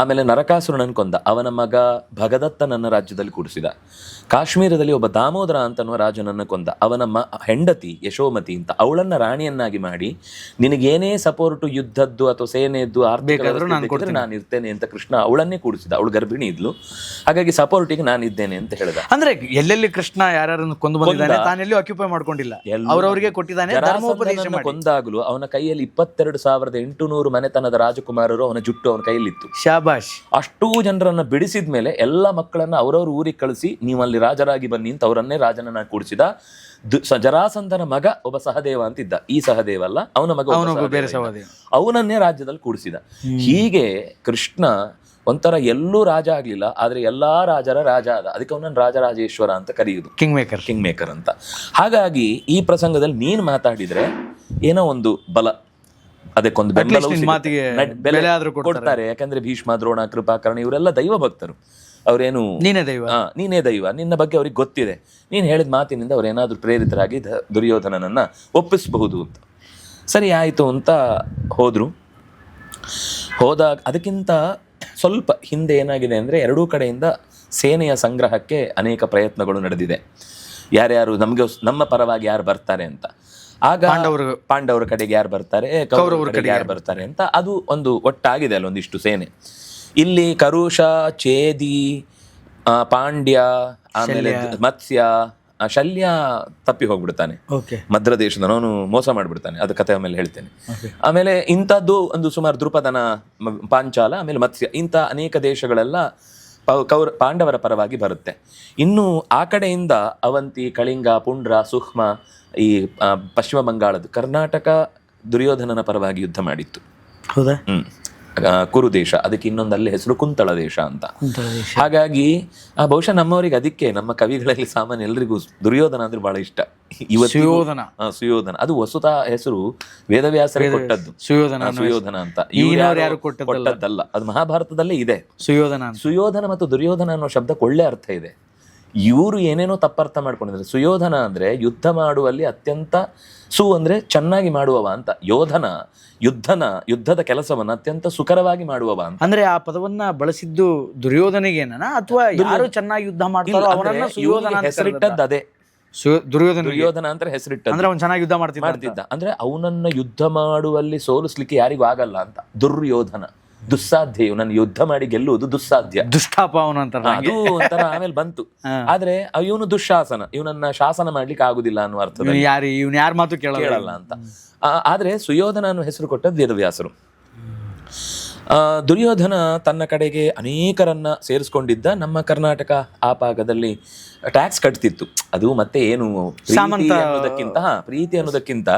ಆಮೇಲೆ ನರಕಾಸುರನನ್ನು ಕೊಂದ, ಅವನ ಮಗ ಭಗದತ್ತನನ್ನ ರಾಜ್ಯದಲ್ಲಿ ಕೂಡಿಸಿದ. ಕಾಶ್ಮೀರದಲ್ಲಿ ಒಬ್ಬ ದಾಮೋದರ ಅಂತನ್ನುವ ರಾಜನನ್ನ ಕೊಂದ, ಅವನ ಹೆಂಡತಿ ಯಶೋಮತಿ ಅಂತ ಅವಳನ್ನ ರಾಣಿಯನ್ನಾಗಿ ಮಾಡಿ, ನಿನಗೇನೇ ಸಪೋರ್ಟು ಯುದ್ಧದ್ದು ಅಥವಾ ಸೇನೆಯದ್ದು ಆರ್ಥಿಕ ನಾನು ಇರ್ತೇನೆ ಅಂತ ಕೃಷ್ಣ ಅವಳನ್ನೇ ಕೂಡಿಸಿದ. ಅವಳು ಗರ್ಭಿಣಿ ಇದ್ಲು, ಹಾಗಾಗಿ ಸಪೋರ್ಟಿಗೆ ನಾನು ಇದ್ದೇನೆ ಅಂತ ಹೇಳಿದ. ಅಂದ್ರೆ ಎಲ್ಲೆಲ್ಲಿ ಕೃಷ್ಣ ಯಾರನ್ನು ಕೊಂದು ಬಂದಿದ್ದಾನೆ, ತಾನೆಲ್ಲೂ ಆಕ್ಯುಪೈ ಮಾಡ್ಕೊಂಡಿಲ್ಲ, ಅವರವರಿಗೆ ಕೊಟ್ಟಿದ್ದಾನೆ. ಕೊಂದಾಗಲೂ ಅವನ ಕೈಯಲ್ಲಿ 22,800 ಮನೆತನದ ರಾಜಕುಮಾರರು ಅವನ ಜುಟ್ಟು ಅವನ ಕೈಯಲ್ಲಿತ್ತು. ಶಾಬಾಷ್. ಅಷ್ಟೂ ಜನರನ್ನ ಬಿಡಿಸಿದ ಮೇಲೆ ಎಲ್ಲ ಮಕ್ಕಳನ್ನ ಅವರವ್ರ ಊರಿಗೆ ಕಳಿಸಿ ನೀವಲ್ಲಿ ರಾಜರಾಗಿ ಬನ್ನಿ ಅಂತ ಅವರನ್ನೇ ರಾಜನನ್ನ ಕೂಡಿಸಿದ. ಜರಾಸಂಧನ ಮಗ ಒಬ್ಬ ಸಹದೇವ ಅಂತಿದ್ದ, ಈ ಸಹದೇವ ಅಲ್ಲ, ಅವನ ಮಗ ಅವನನ್ನೇ ರಾಜ್ಯದಲ್ಲಿ ಕೂಡಿಸಿದ. ಹೀಗೆ ಕೃಷ್ಣ ಒಂಥರ ಎಲ್ಲೂ ರಾಜ ಆಗ್ಲಿಲ್ಲ, ಆದ್ರೆ ಎಲ್ಲಾ ರಾಜರ ರಾಜ ಆದ. ಅದಕ್ಕೆ ಅವನನ್ನು ರಾಜರಾಜೇಶ್ವರ ಅಂತ ಕರೆಯುವುದು, ಕಿಂಗ್ ಮೇಕರ್ ಅಂತ. ಹಾಗಾಗಿ ಈ ಪ್ರಸಂಗದಲ್ಲಿ ನೀನು ಮಾತಾಡಿದ್ರೆ ಏನೋ ಒಂದು ಬಲ, ಅದಕ್ಕೊಂದು ಬೆಲೆ ಕೊಡ್ತಾರೆ. ಯಾಕಂದ್ರೆ ಭೀಷ್ಮ, ದ್ರೋಣ, ಕೃಪಾಕರ್ಣ ಇವರೆಲ್ಲ ದೈವ ಭಕ್ತರು. ಅವ್ರೇನು ನೀನೇ ದೈವ, ನಿನ್ನ ಬಗ್ಗೆ ಅವ್ರಿಗೆ ಗೊತ್ತಿದೆ, ನೀನ್ ಹೇಳಿದ ಮಾತಿನಿಂದ ಅವ್ರೇನಾದ್ರೂ ಪ್ರೇರಿತರಾಗಿ ದುರ್ಯೋಧನನನ್ನ ಒಪ್ಪಿಸಬಹುದು ಅಂತ. ಸರಿ ಆಯ್ತು ಅಂತ ಹೋದಾಗ ಅದಕ್ಕಿಂತ ಸ್ವಲ್ಪ ಹಿಂದೆ ಏನಾಗಿದೆ ಅಂದರೆ, ಎರಡೂ ಕಡೆಯಿಂದ ಸೇನೆಯ ಸಂಗ್ರಹಕ್ಕೆ ಅನೇಕ ಪ್ರಯತ್ನಗಳು ನಡೆದಿದೆ. ಯಾರ್ಯಾರು ನಮ್ಮ ಪರವಾಗಿ ಯಾರು ಬರ್ತಾರೆ ಅಂತ. ಆಗ ಪಾಂಡವರ ಕಡೆಗೆ ಯಾರು ಬರ್ತಾರೆ, ಕೌರವರ ಕಡೆಗೆ ಯಾರು ಬರ್ತಾರೆ ಅಂತ ಅದು ಒಂದು ಒಟ್ಟಾಗಿದೆ ಅಲ್ಲ ಒಂದಿಷ್ಟು ಸೇನೆ. ಇಲ್ಲಿ ಕರುಷ, ಚೇದಿ, ಪಾಂಡ್ಯ, ಆಮೇಲೆ ಮತ್ಸ್ಯ, ಶಲ್ಯ ತಪ್ಪಿ ಹೋಗ್ಬಿಡ್ತಾನೆ, ಮದ್ರ ದೇಶದವನು ಮೋಸ ಮಾಡ್ಬಿಡ್ತಾನೆ, ಅದು ಕಥೆ ಆಮೇಲೆ ಹೇಳ್ತೇನೆ. ಆಮೇಲೆ ಇಂಥದ್ದು ಒಂದು ಸುಮಾರು ದೃಪದನ, ಪಾಂಚಾಲ, ಆಮೇಲೆ ಮತ್ಸ್ಯ, ಇಂಥ ಅನೇಕ ದೇಶಗಳೆಲ್ಲ ಪಾಂಡವರ ಪರವಾಗಿ ಬರುತ್ತೆ. ಇನ್ನು ಆ ಕಡೆಯಿಂದ ಅವಂತಿ, ಕಳಿಂಗ, ಪುಂಡ್ರ, ಸುಖ್ಮ, ಈ ಪಶ್ಚಿಮ ಬಂಗಾಳದ ಕರ್ನಾಟಕ ದುರ್ಯೋಧನನ ಪರವಾಗಿ ಯುದ್ಧ ಮಾಡಿತ್ತು. ಹೌದಾ? ಕುರು ದೇಶ, ಅದಕ್ಕೆ ಇನ್ನೊಂದಲ್ಲಿ ಹೆಸರು ಕುಂತಳ ದೇಶ ಅಂತ. ಹಾಗಾಗಿ ಬಹುಶಃ ನಮ್ಮವರಿಗೆ, ಅದಕ್ಕೆ ನಮ್ಮ ಕವಿಗಳಲ್ಲಿ ಸಾಮಾನ್ಯ ಎಲ್ರಿಗೂ ದುರ್ಯೋಧನ ಅಂದ್ರೆ ಬಹಳ ಇಷ್ಟ. ಸುಯೋಧನ ಅದು ವಸುತಾ ಹೆಸರು ವೇದವ್ಯಾಸರೇ ಕೊಟ್ಟದ್ದು, ಸುಯೋಧನ ಅಂತ. ಕೊಟ್ಟದ್ದಲ್ಲ, ಅದು ಮಹಾಭಾರತದಲ್ಲೇ ಇದೆ. ಸುಯೋಧನ ಮತ್ತು ದುರ್ಯೋಧನ ಅನ್ನೋ ಶಬ್ದಕ್ಕೆ ಒಳ್ಳೆ ಅರ್ಥ ಇದೆ. ಇವರು ಏನೇನೋ ತಪ್ಪರ್ಥ ಮಾಡ್ಕೊಂಡಿದ್ದಾರೆ. ಸುಯೋಧನ ಅಂದ್ರೆ ಯುದ್ಧ ಮಾಡುವಲ್ಲಿ ಅತ್ಯಂತ ಅಂದ್ರೆ ಚೆನ್ನಾಗಿ ಮಾಡುವವ ಅಂತ. ಯುದ್ಧದ ಕೆಲಸವನ್ನ ಅತ್ಯಂತ ಸುಕರವಾಗಿ ಮಾಡುವವ ಅಂತ. ಅಂದ್ರೆ ಆ ಪದವನ್ನ ಬಳಸಿದ್ದು ದುರ್ಯೋಧನಿಗೇನ ಅಥವಾ ಯಾರು ಚೆನ್ನಾಗಿ ಯುದ್ಧ ಮಾಡ್ತಾರೋ ಅವರನ್ನ ಸುಯೋಧನ ಹೆಸರಿಟ್ಟದ್ದು ಅದೇ. ದುರ್ಯೋಧನ ಅಂತ ಹೆಸರಿಟ್ಟದ್ದು ಅಂದ್ರೆ ಅವನು ಚೆನ್ನಾಗಿ ಯುದ್ಧ ಮಾಡ್ತಿದ್ದ. ಅಂದ್ರೆ ಅವನನ್ನ ಯುದ್ಧ ಮಾಡುವಲ್ಲಿ ಸೋಲಿಸ್ಲಿಕ್ಕೆ ಯಾರಿಗೂ ಆಗಲ್ಲ ಅಂತ. ದುರ್ಯೋಧನ ದುಸ್ಸಾಧ್ಯ, ಇವನನ್ನು ಯುದ್ಧ ಮಾಡಿ ಗೆಲ್ಲುವುದು ದುಸ್ಸಾಧ್ಯ, ದುಷ್ಟಾಪ ಅವನು ಅಂತ ಅದು ಒಂಥರ ಆಮೇಲೆ ಬಂತು. ಆದ್ರೆ ಇವನು ದುಶ್ಶಾಸನ, ಇವನನ್ನ ಶಾಸನ ಮಾಡ್ಲಿಕ್ಕೆ ಆಗುದಿಲ್ಲ ಅನ್ನುವ ಅರ್ಥದಲ್ಲಿ ಯಾರ ಮಾತು ಕೇಳಲ್ಲ ಅಂತ. ಆದ್ರೆ ಸುಯೋಧನ ಅನ್ನೋ ಹೆಸರು ಕೊಟ್ಟದ್ದು ವೇದವ್ಯಾಸರು. ದುರ್ಯೋಧನ ತನ್ನ ಕಡೆಗೆ ಅನೇಕರನ್ನ ಸೇರಿಸ್ಕೊಂಡಿದ್ದ. ನಮ್ಮ ಕರ್ನಾಟಕ ಆ ಭಾಗದಲ್ಲಿ ಟ್ಯಾಕ್ಸ್ ಕಟ್ತಿತ್ತು. ಅದು ಮತ್ತೆ ಏನು ಪ್ರೀತಿ ಅನ್ನೋದಕ್ಕಿಂತ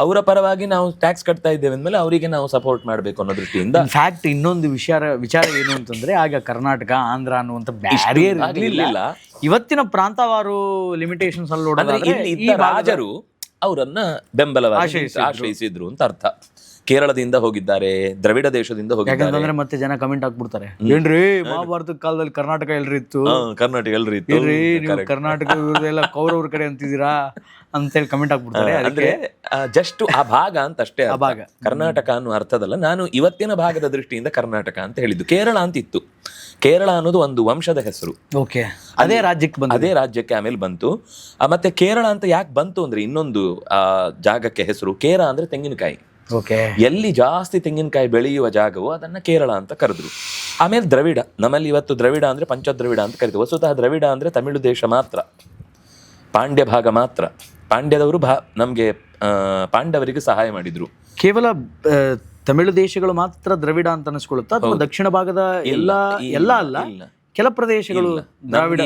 ಅವರ ಪರವಾಗಿ ನಾವು ಟ್ಯಾಕ್ಸ್ ಕಟ್ತಾ ಇದ್ದೇವೆ ಅಂದ್ಮೇಲೆ ಅವರಿಗೆ ನಾವು ಸಪೋರ್ಟ್ ಮಾಡಬೇಕು ಅನ್ನೋ ದೃಷ್ಟಿಯಿಂದ. ಫ್ಯಾಕ್ಟ್ ಇನ್ನೊಂದು ವಿಚಾರ ಏನು ಅಂತಂದ್ರೆ, ಆಗ ಕರ್ನಾಟಕ, ಆಂಧ್ರ ಅನ್ನುವಂಥ ಬ್ಯಾರಿಯರ್ ಇರಲಿಲ್ಲ. ಇವತ್ತಿನ ಪ್ರಾಂತವಾರು ಲಿಮಿಟೇಷನ್ಸ್ ಅಲ್ಲಿ ನೋಡಿದ್ರೆ ರಾಜರು ಅವರನ್ನ ಬೆಂಬಲವಾಗಿ ಆಶ್ರಯಿಸಿದ್ರು ಅಂತ ಅರ್ಥ. ಕೇರಳದಿಂದ ಹೋಗಿದ್ದಾರೆ, ದ್ರವಿಡ ದೇಶದಿಂದ ಹೋಗಿದ್ದಾರೆ. ಮತ್ತೆ ಜನ ಕಮೆಂಟ್ ಹಾಕ್ಬಿಡ್ತಾರೆ, ಏನ್ರಿ ಮಹಾಭಾರತದ ಕಾಲದಲ್ಲಿ ಕರ್ನಾಟಕ ಎಲ್ರಿ ಇತ್ತು, ಕರ್ನಾಟಕ ಎಲ್ಲ ಕೌರವ್ರ ಕಡೆ ಅಂತಿದ್ದೀರಾ ಅಂತೇಳಿ ಕಮೆಂಟ್ ಹಾಕ್ಬಿಡ್ತಾರೆ. ಅಂದ್ರೆ ಜಸ್ಟ್ ಆ ಭಾಗ ಅಂತ ಅಷ್ಟೇ, ಆ ಭಾಗ ಕರ್ನಾಟಕ ಅನ್ನೋ ಅರ್ಥದಲ್ಲ. ನಾನು ಇವತ್ತಿನ ಭಾಗದ ದೃಷ್ಟಿಯಿಂದ ಕರ್ನಾಟಕ ಅಂತ ಹೇಳಿದ್ದು. ಕೇರಳ ಅಂತಿತ್ತು. ಕೇರಳ ಅನ್ನೋದು ಒಂದು ವಂಶದ ಹೆಸರು. ಅದೇ ರಾಜ್ಯಕ್ಕೆ ಆಮೇಲೆ ಬಂತು. ಮತ್ತೆ ಕೇರಳ ಅಂತ ಯಾಕೆ ಬಂತು ಅಂದ್ರೆ, ಇನ್ನೊಂದು ಜಾಗಕ್ಕೆ ಹೆಸರು ಕೇರ ಅಂದ್ರೆ ತೆಂಗಿನಕಾಯಿ. ಓಕೆ. ಎಲ್ಲಿ ಜಾಸ್ತಿ ತೆಂಗಿನಕಾಯಿ ಬೆಳೆಯುವ ಜಾಗವು ಅದನ್ನ ಕೇರಳ ಅಂತ ಕರೆದ್ರು. ಆಮೇಲೆ ದ್ರವಿಡ, ನಮ್ಮಲ್ಲಿ ಇವತ್ತು ದ್ರವಿಡ ಅಂದ್ರೆ ಪಂಚದ್ರವಿಡ ಅಂತ ಕರಿತೀವಿ. ವಸ್ತುತಃ ದ್ರವಿಡ ಅಂದ್ರೆ ತಮಿಳು ದೇಶ ಮಾತ್ರ, ಪಾಂಡ್ಯ ಭಾಗ ಮಾತ್ರ. ಪಾಂಡ್ಯದವರು ನಮ್ಗೆ ಪಾಂಡವರಿಗೆ ಸಹಾಯ ಮಾಡಿದ್ರು. ಕೇವಲ ತಮಿಳು ದೇಶಗಳು ಮಾತ್ರ ದ್ರವಿಡ ಅಂತ ಅನಿಸ್ಕೊಳ್ಳುತ್ತಾ ಅಥವಾ ದಕ್ಷಿಣ ಭಾಗದ ಎಲ್ಲ ಅಲ್ಲ, ಕೆಲ ಪ್ರದೇಶಗಳು ದ್ರಾವಿಡ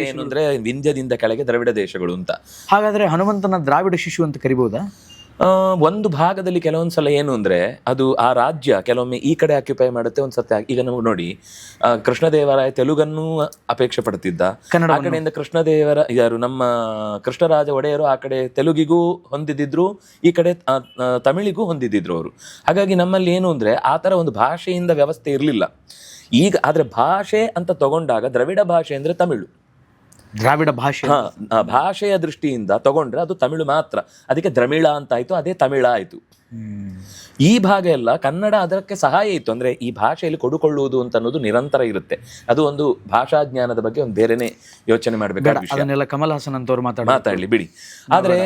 ಏನು ಅಂದ್ರೆ ವಿಂಧ್ಯದಿಂದ ಕೆಳಗೆ ದ್ರವಿಡ ದೇಶಗಳು ಅಂತ. ಹಾಗಾದ್ರೆ ಹನುಮಂತನ ದ್ರಾವಿಡ ಶಿಶು ಅಂತ ಕರಿಬಹುದಾ? ಒಂದು ಭಾಗದಲ್ಲಿ ಕೆಲವೊಂದ್ಸಲ ಏನು ಅಂದ್ರೆ ಅದು ಆ ರಾಜ್ಯ ಕೆಲವೊಮ್ಮೆ ಈ ಕಡೆ ಆಕ್ಯುಪೈ ಮಾಡುತ್ತೆ, ಒಂದ್ಸತಿ ಈಗ ನಾವು ನೋಡಿ ಕೃಷ್ಣದೇವರಾಯ ತೆಲುಗನ್ನು ಅಪೇಕ್ಷೆ ಪಡ್ತಿದ್ದ, ಆ ಕಡೆಯಿಂದ ಕೃಷ್ಣದೇವರ ಯಾರು ನಮ್ಮ ಕೃಷ್ಣರಾಜ ಒಡೆಯರು ಆ ಕಡೆ ತೆಲುಗಿಗೂ ಹೊಂದಿದ್ರು, ಈ ಕಡೆ ತಮಿಳಿಗೂ ಹೊಂದಿದ್ರು ಅವರು. ಹಾಗಾಗಿ ನಮ್ಮಲ್ಲಿ ಏನು ಅಂದ್ರೆ ಆ ತರ ಒಂದು ಭಾಷೆಯಿಂದ ವ್ಯವಸ್ಥೆ ಇರಲಿಲ್ಲ. ಈಗ ಆದ್ರೆ ಭಾಷೆ ಅಂತ ತಗೊಂಡಾಗ ದ್ರವಿಡ ಭಾಷೆ ಅಂದ್ರೆ ತಮಿಳು, ದ್ರಾವಿಡ ಭಾಷೆ. ಭಾಷೆಯ ದೃಷ್ಟಿಯಿಂದ ತಗೊಂಡ್ರೆ ಅದು ತಮಿಳು ಮಾತ್ರ, ಅದಕ್ಕೆ ದ್ರಮಿಳ ಅಂತ ಆಯ್ತು, ಅದೇ ತಮಿಳ ಆಯ್ತು. ಈ ಭಾಗ ಎಲ್ಲ ಕನ್ನಡ ಅದಕ್ಕೆ ಸಹಾಯ ಇತ್ತು. ಅಂದ್ರೆ ಈ ಭಾಷೆಯಲ್ಲಿ ಕೊಡುಕೊಳ್ಳುವುದು ಅಂತ ಅನ್ನೋದು ನಿರಂತರ ಇರುತ್ತೆ. ಅದು ಒಂದು ಭಾಷಾ ಜ್ಞಾನದ ಬಗ್ಗೆ ಒಂದು ಬೇರೆನೆ ಯೋಚನೆ ಮಾಡ್ಬೇಕಾದ ವಿಷಯ. ಅದನ್ನೆಲ್ಲ ಕಮಲ್ ಹಾಸನ್ ಅಂತವ್ರು ಮಾತಾಡ್ಲಿ ಬಿಡಿ. ಆದ್ರೆ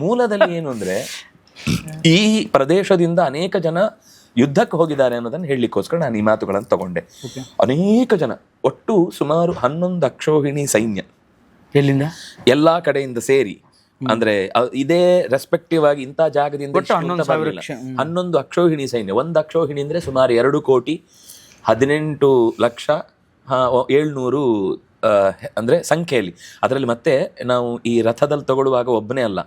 ಮೂಲದಲ್ಲಿ ಏನು ಅಂದ್ರೆ ಈ ಪ್ರದೇಶದಿಂದ ಅನೇಕ ಜನ ಯುದ್ಧಕ್ಕೆ ಹೋಗಿದ್ದಾರೆ ಅನ್ನೋದನ್ನ ಹೇಳಲಿಕ್ಕೋಸ್ಕರ ನಾನು ಈ ಮಾತುಗಳನ್ನು ತಗೊಂಡೆ. ಅನೇಕ ಜನ, ಒಟ್ಟು ಸುಮಾರು 11 ಅಕ್ಷೋಹಿಣಿ ಸೈನ್ಯ ಎಲ್ಲಿಂದ ಎಲ್ಲಾ ಕಡೆಯಿಂದ ಸೇರಿ, ಅಂದ್ರೆ ಇದೇ ರೆಸ್ಪೆಕ್ಟಿವ್ ಆಗಿ ಇಂಥ ಜಾಗದಿಂದ 11 ಅಕ್ಷೋಹಿಣಿ ಸೈನ್ಯ. 1 ಅಕ್ಷೋಹಿಣಿ ಅಂದ್ರೆ ಸುಮಾರು 2,18,700,000 ಅಂದ್ರೆ ಸಂಖ್ಯೆಯಲ್ಲಿ. ಅದರಲ್ಲಿ ಮತ್ತೆ ನಾವು ಈ ರಥದಲ್ಲಿ ತಗೊಳ್ಳುವಾಗ ಒಬ್ಬನೇ ಅಲ್ಲ,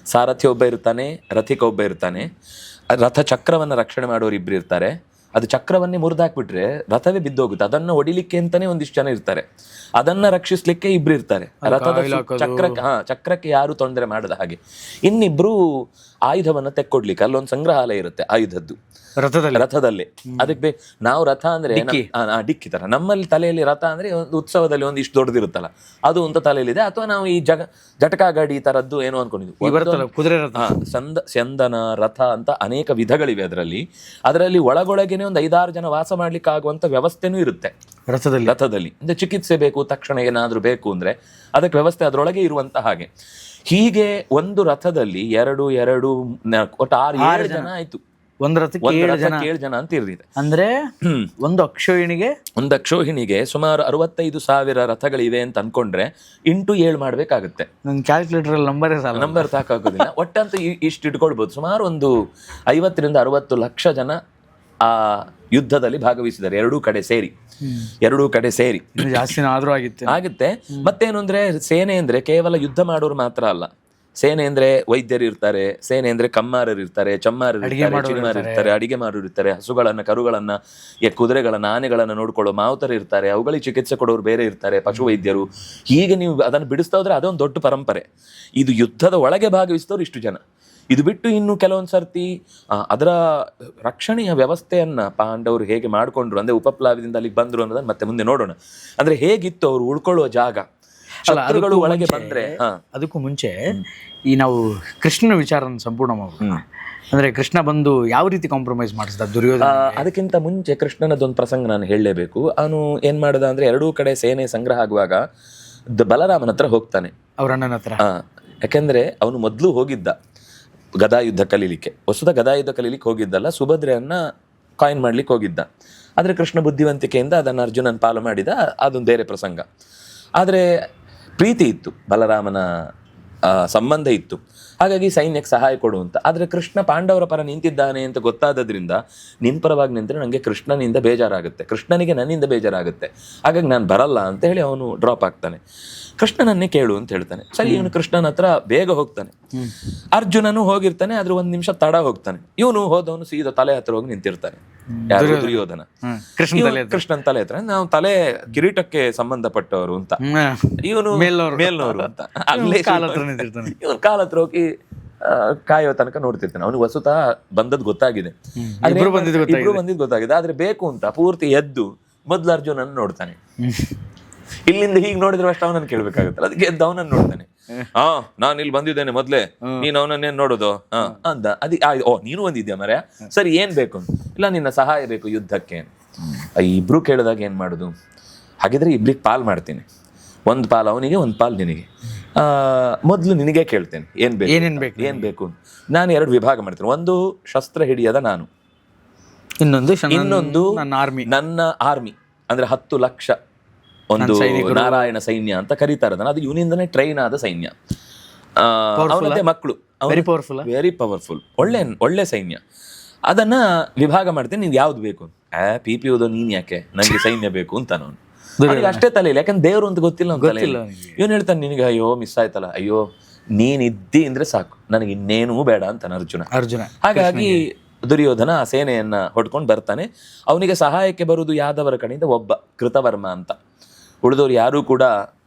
ಸಾರಥಿ ಒಬ್ಬ ಇರ್ತಾನೆ, ರಥಿಕ ಒಬ್ಬ ಇರ್ತಾನೆ, ರಥ ಚಕ್ರವನ್ನ ರಕ್ಷಣೆ ಮಾಡೋರು ಇಬ್ರು ಇರ್ತಾರೆ. ಅದು ಚಕ್ರವನ್ನೇ ಮುರಿದಾಕ್ಬಿಟ್ರೆ ರಥವೇ ಬಿದ್ದೋಗುತ್ತೆ, ಅದನ್ನ ಹೊಡಿಲಿಕ್ಕೆ ಅಂತಾನೆ ಒಂದಿಷ್ಟು ಜನ ಇರ್ತಾರೆ, ಅದನ್ನ ರಕ್ಷಿಸ್ಲಿಕ್ಕೆ ಇಬ್ರು ಇರ್ತಾರೆ. ರಥದ ಚಕ್ರಕ್ಕೆ ಯಾರು ತೊಂದರೆ ಮಾಡದ ಹಾಗೆ. ಇನ್ನಿಬ್ರು ಆಯುಧವನ್ನ ತೆಕ್ಕೊಡ್ಲಿಕ್ಕೆ ಅಲ್ಲೊಂದು ಸಂಗ್ರಹಾಲಯ ಇರುತ್ತೆ ಆಯುಧದ್ದು ರಥದಲ್ಲೇ. ಅದಕ್ಕೆ ನಾವು ರಥ ಅಂದ್ರೆ ಡಿಕ್ಕಿ ತರ, ನಮ್ಮಲ್ಲಿ ತಲೆಯಲ್ಲಿ ರಥ ಅಂದ್ರೆ ಒಂದು ಉತ್ಸವದಲ್ಲಿ ಒಂದು ಇಷ್ಟು ದೊಡ್ಡದಿರುತ್ತಲ್ಲ ಅದು ಅಂತ ತಲೆಯಲ್ಲಿದೆ. ಅಥವಾ ನಾವು ಈ ಜಟಕಾ ಗಾಡಿ ತರದ್ದು ಏನೋ ಅನ್ಕೊಂಡಿದ್ವಿ, ಕುದುರೆ ರಥ, ಚಂದನ ರಥ ಅಂತ ಅನೇಕ ವಿಧಗಳಿವೆ. ಅದರಲ್ಲಿ ಒಳಗೊಳಗೇನೆ ಒಂದು 5-6 ಜನ ವಾಸ ಮಾಡ್ಲಿಕ್ಕೆ ಆಗುವಂತ ವ್ಯವಸ್ಥೆನೂ ಇರುತ್ತೆ ರಥದಲ್ಲಿ. ಅಂದ್ರೆ ಚಿಕಿತ್ಸೆ ಬೇಕು, ತಕ್ಷಣ ಏನಾದ್ರೂ ಬೇಕು ಅಂದ್ರೆ ಅದಕ್ಕೆ ವ್ಯವಸ್ಥೆ ಅದರೊಳಗೆ ಇರುವಂತ ಹಾಗೆ. ಹೀಗೆ ಒಂದು ರಥದಲ್ಲಿ 2 ಒಟ್ಟು 6-7 ಜನ ಆಯ್ತು. ಒಂದು ರಥಕ್ಕೆ 7 ಜನ ಅಂತ ಇರ್ತಿದೆ. ಅಂದ್ರೆ ಒಂದು ಅಕ್ಷೋಹಿಣಿಗೆ ಸುಮಾರು 65,000 ರಥಗಳಿವೆ ಅಂತ ಅನ್ಕೊಂಡ್ರೆ 8-7 ಮಾಡ್ಬೇಕಾಗುತ್ತೆ. ನನ್ ಕ್ಯಾಲ್ಕುಲೇಟರ್ ನಂಬರ್ ಸಾಕಾಗೋದಿಲ್ಲ. ಒಟ್ಟಂತೂ ಇಷ್ಟು ಇಟ್ಕೊಳ್ಬಹುದು. ಸುಮಾರು ಒಂದು 50-60 ಲಕ್ಷ ಜನ ಆ ಯುದ್ಧದಲ್ಲಿ ಭಾಗವಹಿಸಿದ್ದಾರೆ, ಎರಡೂ ಕಡೆ ಸೇರಿ. ಜಾಸ್ತಿ ಆದ್ರೂ ಆಗುತ್ತೆ. ಮತ್ತೇನು ಅಂದ್ರೆ ಸೇನೆ ಅಂದ್ರೆ ಕೇವಲ ಯುದ್ಧ ಮಾಡೋರು ಮಾತ್ರ ಅಲ್ಲ. ಸೇನೆ ಅಂದ್ರೆ ವೈದ್ಯರು ಇರ್ತಾರೆ, ಸೇನೆ ಅಂದ್ರೆ ಕಮ್ಮಾರರು ಇರ್ತಾರೆ, ಚಮ್ಮಾರರು ಇರ್ತಾರೆ, ಚಿನಿಮಾರು ಇರ್ತಾರೆ, ಅಡಿಗೆ ಮಾರರು ಇರ್ತಾರೆ, ಹಸುಗಳನ್ನ, ಕರುಗಳನ್ನ, ಕುದುರೆಗಳನ್ನ, ಆನೆಗಳನ್ನ ನೋಡ್ಕೊಳ್ಳೋ ಮಾವುತರು ಇರ್ತಾರೆ, ಅವುಗಳಿಗೆ ಚಿಕಿತ್ಸೆ ಕೊಡೋರು ಬೇರೆ ಇರ್ತಾರೆ, ಪಶು ವೈದ್ಯರು. ಹೀಗೆ ನೀವು ಅದನ್ನು ಬಿಡಿಸ್ತಾ ಹೋದ್ರೆ ಅದೊಂದು ದೊಡ್ಡ ಪರಂಪರೆ. ಇದು ಯುದ್ಧದ ಒಳಗೆ ಭಾಗವಹಿಸಿದವರು ಇಷ್ಟು ಜನ. ಇದು ಬಿಟ್ಟು ಇನ್ನು ಕೆಲವೊಂದು ಸರ್ತಿ ಅದರ ರಕ್ಷಣೆಯ ವ್ಯವಸ್ಥೆಯನ್ನ ಪಾಂಡವರು ಹೇಗೆ ಮಾಡ್ಕೊಂಡ್ರು, ಅಂದ್ರೆ ಉಪಪ್ಲಾವ್ಯದಿಂದ ಅಲ್ಲಿಗೆ ಬಂದ್ರು ಅನ್ನೋದನ್ನ ಮತ್ತೆ ಮುಂದೆ ನೋಡೋಣ. ಅಂದ್ರೆ ಹೇಗಿತ್ತು ಅವ್ರು ಉಳ್ಕೊಳ್ಳುವ ಜಾಗ, ಶತ್ರುಗಳು ಒಳಗೆ ಬಂದ್ರೆ. ಅದಕ್ಕೂ ಮುಂಚೆ ಈ ನಾವು ಕೃಷ್ಣನ ವಿಚಾರ ಸಂಪೂರ್ಣ ಮಾಡೋಣ. ಅಂದ್ರೆ ಕೃಷ್ಣ ಬಂದು ಯಾವ ರೀತಿ ಕಾಂಪ್ರಮೈಸ್ ಮಾಡಿಸಿದ ದುರ್ಯೋಧನ? ಅದಕ್ಕಿಂತ ಮುಂಚೆ ಕೃಷ್ಣನದೊಂದು ಪ್ರಸಂಗ ನಾನು ಹೇಳಲೇಬೇಕು. ಅವನು ಏನ್ ಮಾಡದ ಅಂದ್ರೆ ಎರಡೂ ಕಡೆ ಸೇನೆ ಸಂಗ್ರಹ ಆಗುವಾಗ ಬಲರಾಮನ ಹತ್ರ ಹೋಗ್ತಾನೆ, ಅವ್ರ ಅಣ್ಣನ ಹತ್ರ. ಯಾಕೆಂದ್ರೆ ಅವನು ಮೊದಲು ಹೋಗಿದ್ದ ಗದಾಯುದ್ಧ ಕಲೀಲಿಕ್ಕೆ, ಗದಾಯುದ್ಧ ಕಲೀಲಿಕ್ಕೆ ಹೋಗಿದ್ದಲ್ಲ, ಸುಭದ್ರೆಯನ್ನ ಕಾಯಿನ್ ಮಾಡ್ಲಿಕ್ಕೆ ಹೋಗಿದ್ದ. ಆದ್ರೆ ಕೃಷ್ಣ ಬುದ್ಧಿವಂತಿಕೆಯಿಂದ ಅದನ್ನು ಅರ್ಜುನನ್ ಪಾಲು ಮಾಡಿದ, ಅದೊಂದು ಬೇರೆ ಪ್ರಸಂಗ. ಆದ್ರೆ ಪ್ರೀತಿ ಇತ್ತು, ಬಲರಾಮನ ಸಂಬಂಧ ಇತ್ತು, ಹಾಗಾಗಿ ಸೈನ್ಯಕ್ಕೆ ಸಹಾಯ ಕೊಡುವಂತ. ಆದ್ರೆ ಕೃಷ್ಣ ಪಾಂಡವರ ಪರ ನಿಂತಿದ್ದಾನೆ ಅಂತ ಗೊತ್ತಾದ್ರಿಂದ ನಿನ್ ಪರವಾಗಿ ನಿಂತರೆ ನಂಗೆ ಕೃಷ್ಣನಿಂದ ಬೇಜಾರಾಗುತ್ತೆ, ಕೃಷ್ಣನಿಗೆ ನನ್ನಿಂದ ಬೇಜಾರಾಗುತ್ತೆ, ಹಾಗಾಗಿ ನಾನು ಬರಲ್ಲ ಅಂತ ಹೇಳಿ ಅವನು ಡ್ರಾಪ್ ಆಗ್ತಾನೆ. ಕೃಷ್ಣನನ್ನೇ ಕೇಳು ಅಂತ ಹೇಳ್ತಾನೆ. ಸರಿ, ಇವನು ಕೃಷ್ಣನ ಹತ್ರ ಬೇಗ ಹೋಗ್ತಾನೆ. ಅರ್ಜುನನು ಹೋಗಿರ್ತಾನೆ, ಆದ್ರೆ 1 ನಿಮಿಷ ತಡ ಹೋಗ್ತಾನೆ. ಇವನು ಹೋದವನು ಸೀದಾ ತಲೆ ಹತ್ರ ಹೋಗಿ ನಿಂತಿರ್ತಾನೆ. ಯಾರು? ದುರ್ಯೋಧನ. ಕೃಷ್ಣನ್ ತಲೆ ಹತ್ರ. ನಾವು ತಲೆ ಕಿರೀಟಕ್ಕೆ ಸಂಬಂಧಪಟ್ಟವರು ಅಂತ, ಇವನು ಮೇಲ್ನವರು ಅಂತ. ಅಲ್ಲೇ ಇವನು ಕಾಲ ಹತ್ರ ಹೋಗಿ ಕಾಯೋ ತನಕ ನೋಡ್ತಿರ್ತಾನೆ. ಅವನು ವಸುತಾ ಬಂದದ್ ಗೊತ್ತಾಗಿದೆ, ಇಬ್ರು ಬಂದಿದ್ ಗೊತ್ತಾಗಿದೆ. ಆದ್ರೆ ಬೇಕು ಅಂತ ಪೂರ್ತಿ ಎದ್ದು ಮೊದ್ಲು ಅರ್ಜುನನ್ ನೋಡ್ತಾನೆ. ಇಲ್ಲಿಂದ ಹೀಗೆ ನೋಡಿದ್ರೆ ಅಷ್ಟು ಅವನನ್ನು ಕೇಳ್ಬೇಕಾಗತ್ತಲ್ಲ, ಅದಕ್ಕೆ ಎದ್ದು ಅವನನ್ನು ನೋಡ್ತಾನೆ. ನಾನು ಇಲ್ಲಿ ಬಂದಿದ್ದೇನೆ ಮೊದ್ಲೇ, ನೀನ್ ಅವನನ್ನೇನ್ ನೋಡೋದು ಅಂದ. ನೀನು ಬಂದಿದ್ಯಾ ಮರ್ಯ, ಸರಿ ಏನ್ ಬೇಕು? ಇಲ್ಲ, ನಿನ್ನ ಸಹಾಯ ಬೇಕು ಯುದ್ಧಕ್ಕೆ. ಇಬ್ರು ಕೇಳಿದಾಗ ಏನ್ ಮಾಡುದು? ಹಾಗಿದ್ರೆ ಇಬ್ರಿಗೆ ಪಾಲ್ ಮಾಡ್ತೀನಿ, 1 ಪಾಲ್ ಅವನಿಗೆ, 1 ಪಾಲ್ ನಿನಗೆ. ಮೊದಲು ನಿನಗೆ ಕೇಳ್ತೇನೆ ಏನ್ ಏನೇನ್ ಬೇಕು ಏನ್ ಬೇಕು ಅಂತ. ನಾನು 2 ವಿಭಾಗ ಮಾಡ್ತೇನೆ. ಒಂದು ಶಸ್ತ್ರ ಹಿಡಿಯದ ನಾನು, ಇನ್ನೊಂದು ನನ್ನ ಆರ್ಮಿ, ಅಂದ್ರೆ 10 ಲಕ್ಷ ಒಂದು ನಾರಾಯಣ ಸೈನ್ಯ ಅಂತ ಕರೀತಾರೆ ಅದನ್ನ. ಅದು ಇವನಿಂದನೇ ಟ್ರೈನ್ ಆದ ಸೈನ್ಯ. ಅವನದೇ ಮಕ್ಕಳು, ವೆರಿ ಪವರ್ಫುಲ್, ಒಳ್ಳೆ ಸೈನ್ಯ. ಅದನ್ನ ವಿಭಾಗ ಮಾಡ್ತೇನೆ. ನೀನ್ ಯಾವ್ದು ಬೇಕು? ಪಿ ಓದೋ ನೀನ್ ಯಾಕೆ, ನಂಗೆ ಸೈನ್ಯ ಬೇಕು ಅಂತ ನಾನು. ಅವನಿಗೆ ಅಷ್ಟೇ ತಲೆ ಇಲ್ಲ, ಯಾಕಂದ್ರೆ ದೇವ್ರು ಅಂತ ಗೊತ್ತಿಲ್ಲ ಅವ್ನ ತಲೆ. ಇವನು ಹೇಳ್ತಾನೆ ನಿನಗೆ ಅಯ್ಯೋ ಮಿಸ್ ಆಯ್ತಲ್ಲ, ಅಯ್ಯೋ ನೀನ್ ಇದ್ದಿ ಅಂದ್ರೆ ಸಾಕು, ನನಗೆ ಇನ್ನೇನೂ ಬೇಡ ಅಂತಾನೆ ಅರ್ಜುನ. ಹಾಗಾಗಿ ದುರ್ಯೋಧನ ಆ ಸೇನೆಯನ್ನ ಹೊಡ್ಕೊಂಡು ಬರ್ತಾನೆ. ಅವನಿಗೆ ಸಹಾಯಕ್ಕೆ ಬರುವುದು ಯಾದವರ ಕಡೆಯಿಂದ ಒಬ್ಬ ಕೃತವರ್ಮ ಅಂತ. ಉಳಿದವರು ಯಾರೂ ಕೂಡ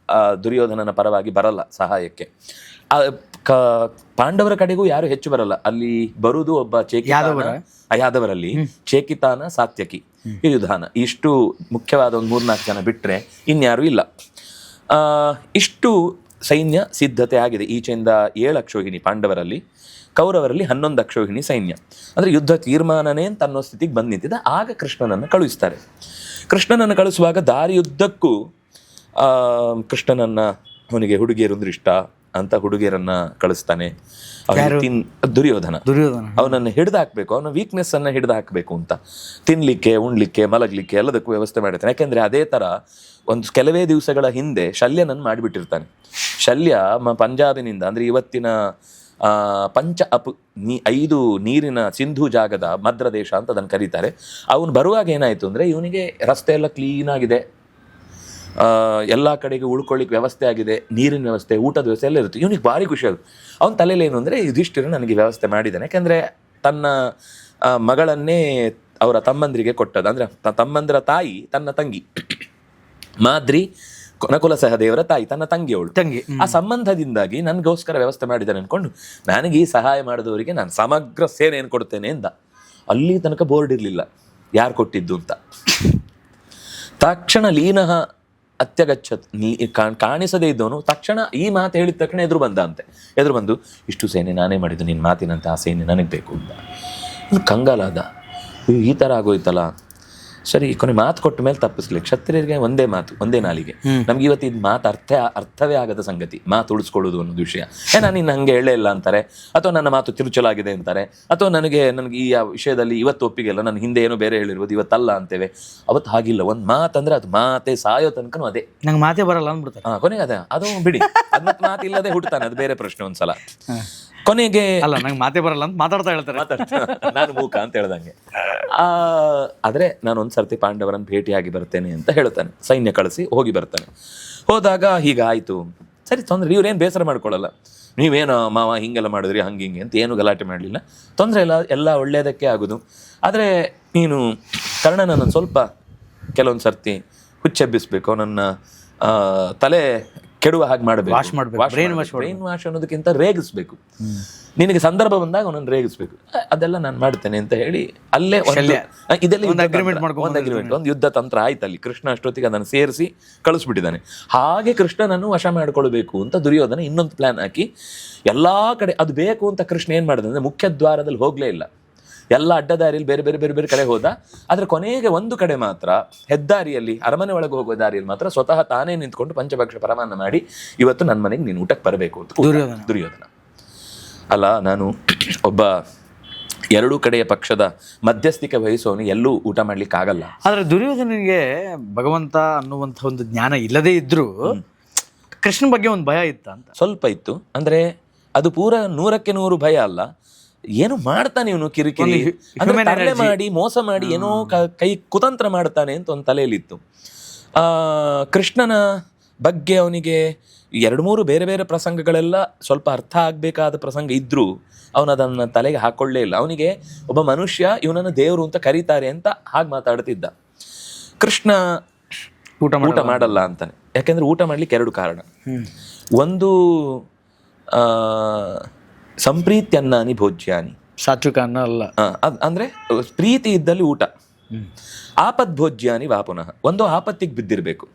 ದುರ್ಯೋಧನನ ಪರವಾಗಿ ಬರಲ್ಲ ಸಹಾಯಕ್ಕೆ. ಪಾಂಡವರ ಕಡೆಗೂ ಯಾರು ಹೆಚ್ಚು ಬರಲ್ಲ. ಅಲ್ಲಿ ಬರುವುದು ಒಬ್ಬ ಯಾದವರಲ್ಲಿ ಚೇಕಿತಾನ, ಸಾತ್ಯಕಿ, ಯುಧಾನ, ಇಷ್ಟು ಮುಖ್ಯವಾದ ಒಂದು 3-4 ಜನ ಬಿಟ್ರೆ ಇನ್ಯಾರು ಇಲ್ಲ. ಇಷ್ಟು ಸೈನ್ಯ ಸಿದ್ಧತೆ ಆಗಿದೆ. ಈಚೆಯಿಂದ 7 ಅಕ್ಷೋಹಿಣಿ ಪಾಂಡವರಲ್ಲಿ, ಕೌರವರಲ್ಲಿ 11 ಅಕ್ಷೋಹಿಣಿ ಸೈನ್ಯ. ಅಂದ್ರೆ ಯುದ್ಧ ತೀರ್ಮಾನನೇ ಅಂತ ಅನ್ನೋ ಸ್ಥಿತಿಗೆ ಬಂದು ನಿಂತಿದೆ. ಆಗ ಕೃಷ್ಣನನ್ನು ಕಳುಹಿಸ್ತಾರೆ. ಕೃಷ್ಣನನ್ನು ಕಳಿಸುವಾಗ ದಾರಿಯುದ್ದಕ್ಕೂ ಕೃಷ್ಣನನ್ನ, ಅವನಿಗೆ ಹುಡುಗಿಯರು ಅಂದ್ರೆ ಇಷ್ಟ ಅಂತ ಹುಡುಗಿಯರನ್ನ ಕಳಿಸ್ತಾನೆ. ದುರ್ಯೋಧನ ಅವನನ್ನು ಹಿಡಿದು ಹಾಕ್ಬೇಕು, ಅವನ ವೀಕ್ನೆಸ್ ಅನ್ನ ಹಿಡಿದು ಹಾಕಬೇಕು ಅಂತ. ತಿನ್ಲಿಕ್ಕೆ, ಉಣ್ಲಿಕ್ಕೆ, ಮಲಗ್ಲಿಕ್ಕೆ ಎಲ್ಲದಕ್ಕೂ ವ್ಯವಸ್ಥೆ ಮಾಡಿರ್ತಾನೆ. ಯಾಕೆಂದ್ರೆ ಅದೇ ತರ ಒಂದು ಕೆಲವೇ ದಿವಸಗಳ ಹಿಂದೆ ಶಲ್ಯನನ್ನು ಮಾಡಿಬಿಟ್ಟಿರ್ತಾನೆ. ಶಲ್ಯ ಪಂಜಾಬಿನಿಂದ, ಅಂದ್ರೆ ಇವತ್ತಿನ ಪಂಚ ಅಪ್ 5 ನೀರಿನ ಸಿಂಧು ಜಾಗದ ಮದ್ರ ದೇಶ ಅಂತ ಅದನ್ನು ಕರೀತಾರೆ. ಅವನು ಬರುವಾಗ ಏನಾಯ್ತು ಅಂದ್ರೆ, ಇವನಿಗೆ ರಸ್ತೆ ಎಲ್ಲ ಕ್ಲೀನ್ ಆಗಿದೆ, ಎಲ್ಲ ಕಡೆಗೆ ಉಳ್ಕೊಳ್ಳಿಕ್ಕೆ ವ್ಯವಸ್ಥೆ ಆಗಿದೆ, ನೀರಿನ ವ್ಯವಸ್ಥೆ, ಊಟದ ವ್ಯವಸ್ಥೆ ಎಲ್ಲ ಇರುತ್ತೆ. ಇವನಿಗೆ ಭಾರಿ ಖುಷಿ ಆಗುತ್ತೆ. ಅವನ ತಲೆಯಲ್ಲಿ ಏನು ಅಂದರೆ, ಯುಧಿಷ್ಠಿರ ನನಗೆ ವ್ಯವಸ್ಥೆ ಮಾಡಿದ್ದಾನೆ. ಯಾಕೆಂದರೆ ತನ್ನ ಮಗಳನ್ನೇ ಅವರ ತಮ್ಮಂದ್ರಿಗೆ ಕೊಟ್ಟದ್ದು. ಅಂದರೆ ತಮ್ಮಂದ್ರ ತಾಯಿ ತನ್ನ ತಂಗಿ, ಮಾದ್ರಿ ನಕುಲ ಸಹದೇವರ ತಾಯಿ ತನ್ನ ತಂಗಿಯವಳು. ಆ ಸಂಬಂಧದಿಂದಾಗಿ ನನಗೋಸ್ಕರ ವ್ಯವಸ್ಥೆ ಮಾಡಿದ್ದಾನೆ ಅನ್ಕೊಂಡು, ನನಗೆ ಈ ಸಹಾಯ ಮಾಡಿದವರಿಗೆ ನಾನು ಸಮಗ್ರ ಸೇನೆಯನ್ನು ಕೊಡ್ತೇನೆ ಎಂದ. ಅಲ್ಲಿ ತನಕ ಬೋರ್ಡ್ ಇರಲಿಲ್ಲ ಯಾರು ಕೊಟ್ಟಿದ್ದು ಅಂತ. ತಕ್ಷಣ ಲೀನಃ ಅತ್ಯಗಚ್ಚತ್, ಕಾಣಿಸದೇ ಇದ್ದವನು ತಕ್ಷಣ ಈ ಮಾತು ಹೇಳಿದ ತಕ್ಷಣ ಎದುರು ಬಂದು ಇಷ್ಟು ಸೇನೆ ನಾನೇ ಮಾಡಿದ್ದು, ನಿನ್ನ ಮಾತಿನಂತೆ ಆ ಸೇನೆ ನನಗೆ ಬೇಕು ಅಂತ. ಕಂಗಾಲಾದ, ಈ ಥರ ಆಗೋಯ್ತಲ್ಲ. ಸರಿ, ಕೊನೆ ಮಾತು ಕೊಟ್ಟ ಮೇಲೆ ತಪ್ಪಿಸ್ಲಿ. ಕ್ಷತ್ರಿಯರಿಗೆ ಒಂದೇ ಮಾತು, ಒಂದೇ ನಾಲಿಗೆ. ನಮ್ಗೆ ಇವತ್ತು ಇದು ಮಾತು ಅರ್ಥವೇ ಆಗದ ಸಂಗತಿ, ಮಾತು ಉಳಿಸ್ಕೊಳ್ಳೋದು ಅನ್ನೋದು ವಿಷಯ. ನಾನು ಇನ್ನು ಹಂಗೆ ಹೇಳೇ ಇಲ್ಲ ಅಂತಾರೆ, ಅಥವಾ ನನ್ನ ಮಾತು ತಿರುಚಲಾಗಿದೆ ಅಂತಾರೆ, ಅಥವಾ ನನಗೆ ಈ ವಿಷಯದಲ್ಲಿ ಇವತ್ತು ಒಪ್ಪಿಗೆಲ್ಲ, ನನ್ನ ಹಿಂದೆ ಏನೋ ಬೇರೆ ಹೇಳಿರ್ಬೋದು, ಇವತ್ತಲ್ಲ ಅಂತೇವೆ. ಅವತ್ತು ಹಾಗಿಲ್ಲ. ಒಂದು ಮಾತಂದ್ರೆ ಅದು ಮಾತೆ, ಸಾಯೋ ತನಕನೂ ಅದೇ. ನಂಗೆ ಮಾತೇ ಬರಲ್ಲ ಅಂದ್ಬಿಡ್ತಾರೆ. ಕೊನೆಗೆ ಅದು ಬಿಡಿ, ಅದ್ ಮಾತು ಇಲ್ಲದೆ ಹುಡ್ತಾನೆ, ಅದು ಬೇರೆ ಪ್ರಶ್ನೆ. ಒಂದ್ಸಲ ಕೊನೆಗೆ ಅಲ್ಲ, ನಂಗೆ ಮಾತೇ ಬರಲ್ಲ ಅಂತ ಮಾತಾಡ್ತಾ ಹೇಳ್ತಾರೆ, ನಾನು ಮೂಕ ಅಂತ ಹೇಳ್ದಂಗೆ. ಆದ್ರೆ ನಾನು ಒಂದ್ಸರ್ತಿ ಪಾಂಡವರನ್ನು ಭೇಟಿಯಾಗಿ ಬರ್ತೇನೆ ಅಂತ ಹೇಳ್ತಾನೆ. ಸೈನ್ಯ ಕಳಿಸಿ ಹೋಗಿ ಬರ್ತಾನೆ. ಹೋದಾಗ ಹೀಗಾಯ್ತು, ಸರಿ ತೊಂದ್ರೆ, ಇವ್ರೇನು ಬೇಸರ ಮಾಡ್ಕೊಳ್ಳಲ್ಲ. ನೀವೇನೋ ಮಾವ ಹಿಂಗೆಲ್ಲ ಮಾಡಿದ್ರಿ, ಹಿಂಗೆ ಅಂತ ಏನು ಗಲಾಟೆ ಮಾಡಲಿಲ್ಲ, ತೊಂದರೆ ಇಲ್ಲ, ಎಲ್ಲ ಒಳ್ಳೆಯದಕ್ಕೆ ಆಗೋದು. ಆದರೆ ನೀನು ಕರ್ಣನನ್ನು ಸ್ವಲ್ಪ ಕೆಲವೊಂದು ಸರ್ತಿ ಹುಚ್ಚೆಬ್ಬಿಸ್ಬೇಕು, ನನ್ನ ತಲೆ ಕೆಡುವ ಹಾಗೆ ಮಾಡಬೇಕು. ಬ್ರೈನ್ ವಾಶ್ ಅನ್ನೋದಕ್ಕಿಂತ ರೇಗಿಸ್ಬೇಕು. ನಿನಗೆ ಸಂದರ್ಭ ಬಂದಾಗ ಅವನನ್ನು ರೇಗಿಸ್ಬೇಕು. ಅದೆಲ್ಲ ನಾನು ಮಾಡ್ತೇನೆ ಅಂತ ಹೇಳಿ ಅಲ್ಲೇ ಒಂದು ಯುದ್ಧ ತಂತ್ರ ಆಯ್ತು ಅಲ್ಲಿ. ಕೃಷ್ಣ ಅಷ್ಟೊತ್ತಿಗೆ ಅದನ್ನು ಸೇರಿಸಿ ಕಳಿಸ್ಬಿಟ್ಟಿದ್ದಾನೆ. ಹಾಗೆ ಕೃಷ್ಣನನ್ನು ವಶ ಮಾಡ್ಕೊಳ್ಬೇಕು ಅಂತ ದುರ್ಯೋಧನ ಇನ್ನೊಂದು ಪ್ಲಾನ್ ಹಾಕಿ ಎಲ್ಲಾ ಕಡೆ ಅದು ಬೇಕು ಅಂತ ಕೃಷ್ಣ ಏನ್ ಮಾಡಿದ ಅಂದ್ರೆ, ಮುಖ್ಯ ದ್ವಾರದಲ್ಲಿ ಹೋಗ್ಲೇ ಇಲ್ಲ, ಎಲ್ಲ ಅಡ್ಡದಾರಿಯಲ್ಲಿ ಬೇರೆ ಬೇರೆ ಬೇರೆ ಬೇರೆ ಕಡೆ ಹೋದ. ಆದ್ರೆ ಕೊನೆಗೆ ಒಂದು ಕಡೆ ಮಾತ್ರ, ಹೆದ್ದಾರಿಯಲ್ಲಿ ಅರಮನೆ ಒಳಗೆ ಹೋಗೋ ದಾರಿಯಲ್ಲಿ ಮಾತ್ರ ಸ್ವತಃ ತಾನೇ ನಿಂತ್ಕೊಂಡು ಪಂಚಭಕ್ಷ ಪರಮಾನ್ನ ಮಾಡಿ, ಇವತ್ತು ನನ್ನ ಮನೆಗೆ ನೀನು ಊಟಕ್ಕೆ ಬರಬೇಕು ಅಂತ ದುರ್ಯೋಧನ. ಅಲ್ಲ, ನಾನು ಒಬ್ಬ 2 ಕಡೆಯ ಪಕ್ಷದ ಮಧ್ಯಸ್ಥಿಕೆ ವಹಿಸೋನು ಎಲ್ಲೂ ಊಟ ಮಾಡ್ಲಿಕ್ಕೆ ಆಗಲ್ಲ. ಆದ್ರೆ ದುರ್ಯೋಧನಿಗೆ ಭಗವಂತ ಅನ್ನುವಂಥ ಒಂದು ಜ್ಞಾನ ಇಲ್ಲದೇ ಇದ್ರೂ ಕೃಷ್ಣನ ಬಗ್ಗೆ ಒಂದು ಭಯ ಇತ್ತ ಅಂತ? ಸ್ವಲ್ಪ ಇತ್ತು. ಅಂದ್ರೆ ಅದು ಪೂರ 100ಕ್ಕೆ 100 ಭಯ ಅಲ್ಲ. ಏನು ಮಾಡ್ತಾನೆ ಇವನು, ಕಿರಿಕಿರಿ ಮಾಡಿ, ಮೋಸ ಮಾಡಿ, ಏನೋ ಕೈ ಕುತಂತ್ರ ಮಾಡ್ತಾನೆ ಅಂತ ಒಂದು ತಲೆಯಲ್ಲಿತ್ತು. ಕೃಷ್ಣನ ಬಗ್ಗೆ ಅವನಿಗೆ 2-3 ಬೇರೆ ಬೇರೆ ಪ್ರಸಂಗಗಳೆಲ್ಲ ಸ್ವಲ್ಪ ಅರ್ಥ ಆಗ್ಬೇಕಾದ ಪ್ರಸಂಗ ಇದ್ರೂ ಅವನು ಅದನ್ನ ತಲೆಗೆ ಹಾಕೊಳ್ಳೇ ಇಲ್ಲ. ಅವನಿಗೆ ಒಬ್ಬ ಮನುಷ್ಯ ಇವನನ್ನು ದೇವರು ಅಂತ ಕರೀತಾರೆ ಅಂತ ಹಾಗೆ ಮಾತಾಡ್ತಿದ್ದ. ಕೃಷ್ಣ ಊಟ ಮಾಡಲ್ಲ ಅಂತಾನೆ. ಯಾಕೆಂದ್ರೆ ಊಟ ಮಾಡ್ಲಿಕ್ಕೆ 2 ಕಾರಣ. ಒಂದು ಸಂಪ್ರೀತ್ಯನ್ನಾನಿ ಭೋಜ್ಯಾನಿ, ಸಾತ್ವಿಕ ಅನ್ನ ಅಲ್ಲ. ಅಂದ್ರೆ ಪ್ರೀತಿ ಇದ್ದಲ್ಲಿ ಊಟ. ಆಪದ್ ಭೋಜ್ಯಾನಿ ವಾಪುನಃ, ಒಂದು ಆಪತ್ತಿಗೆ ಬಿದ್ದಿರಬೇಕು.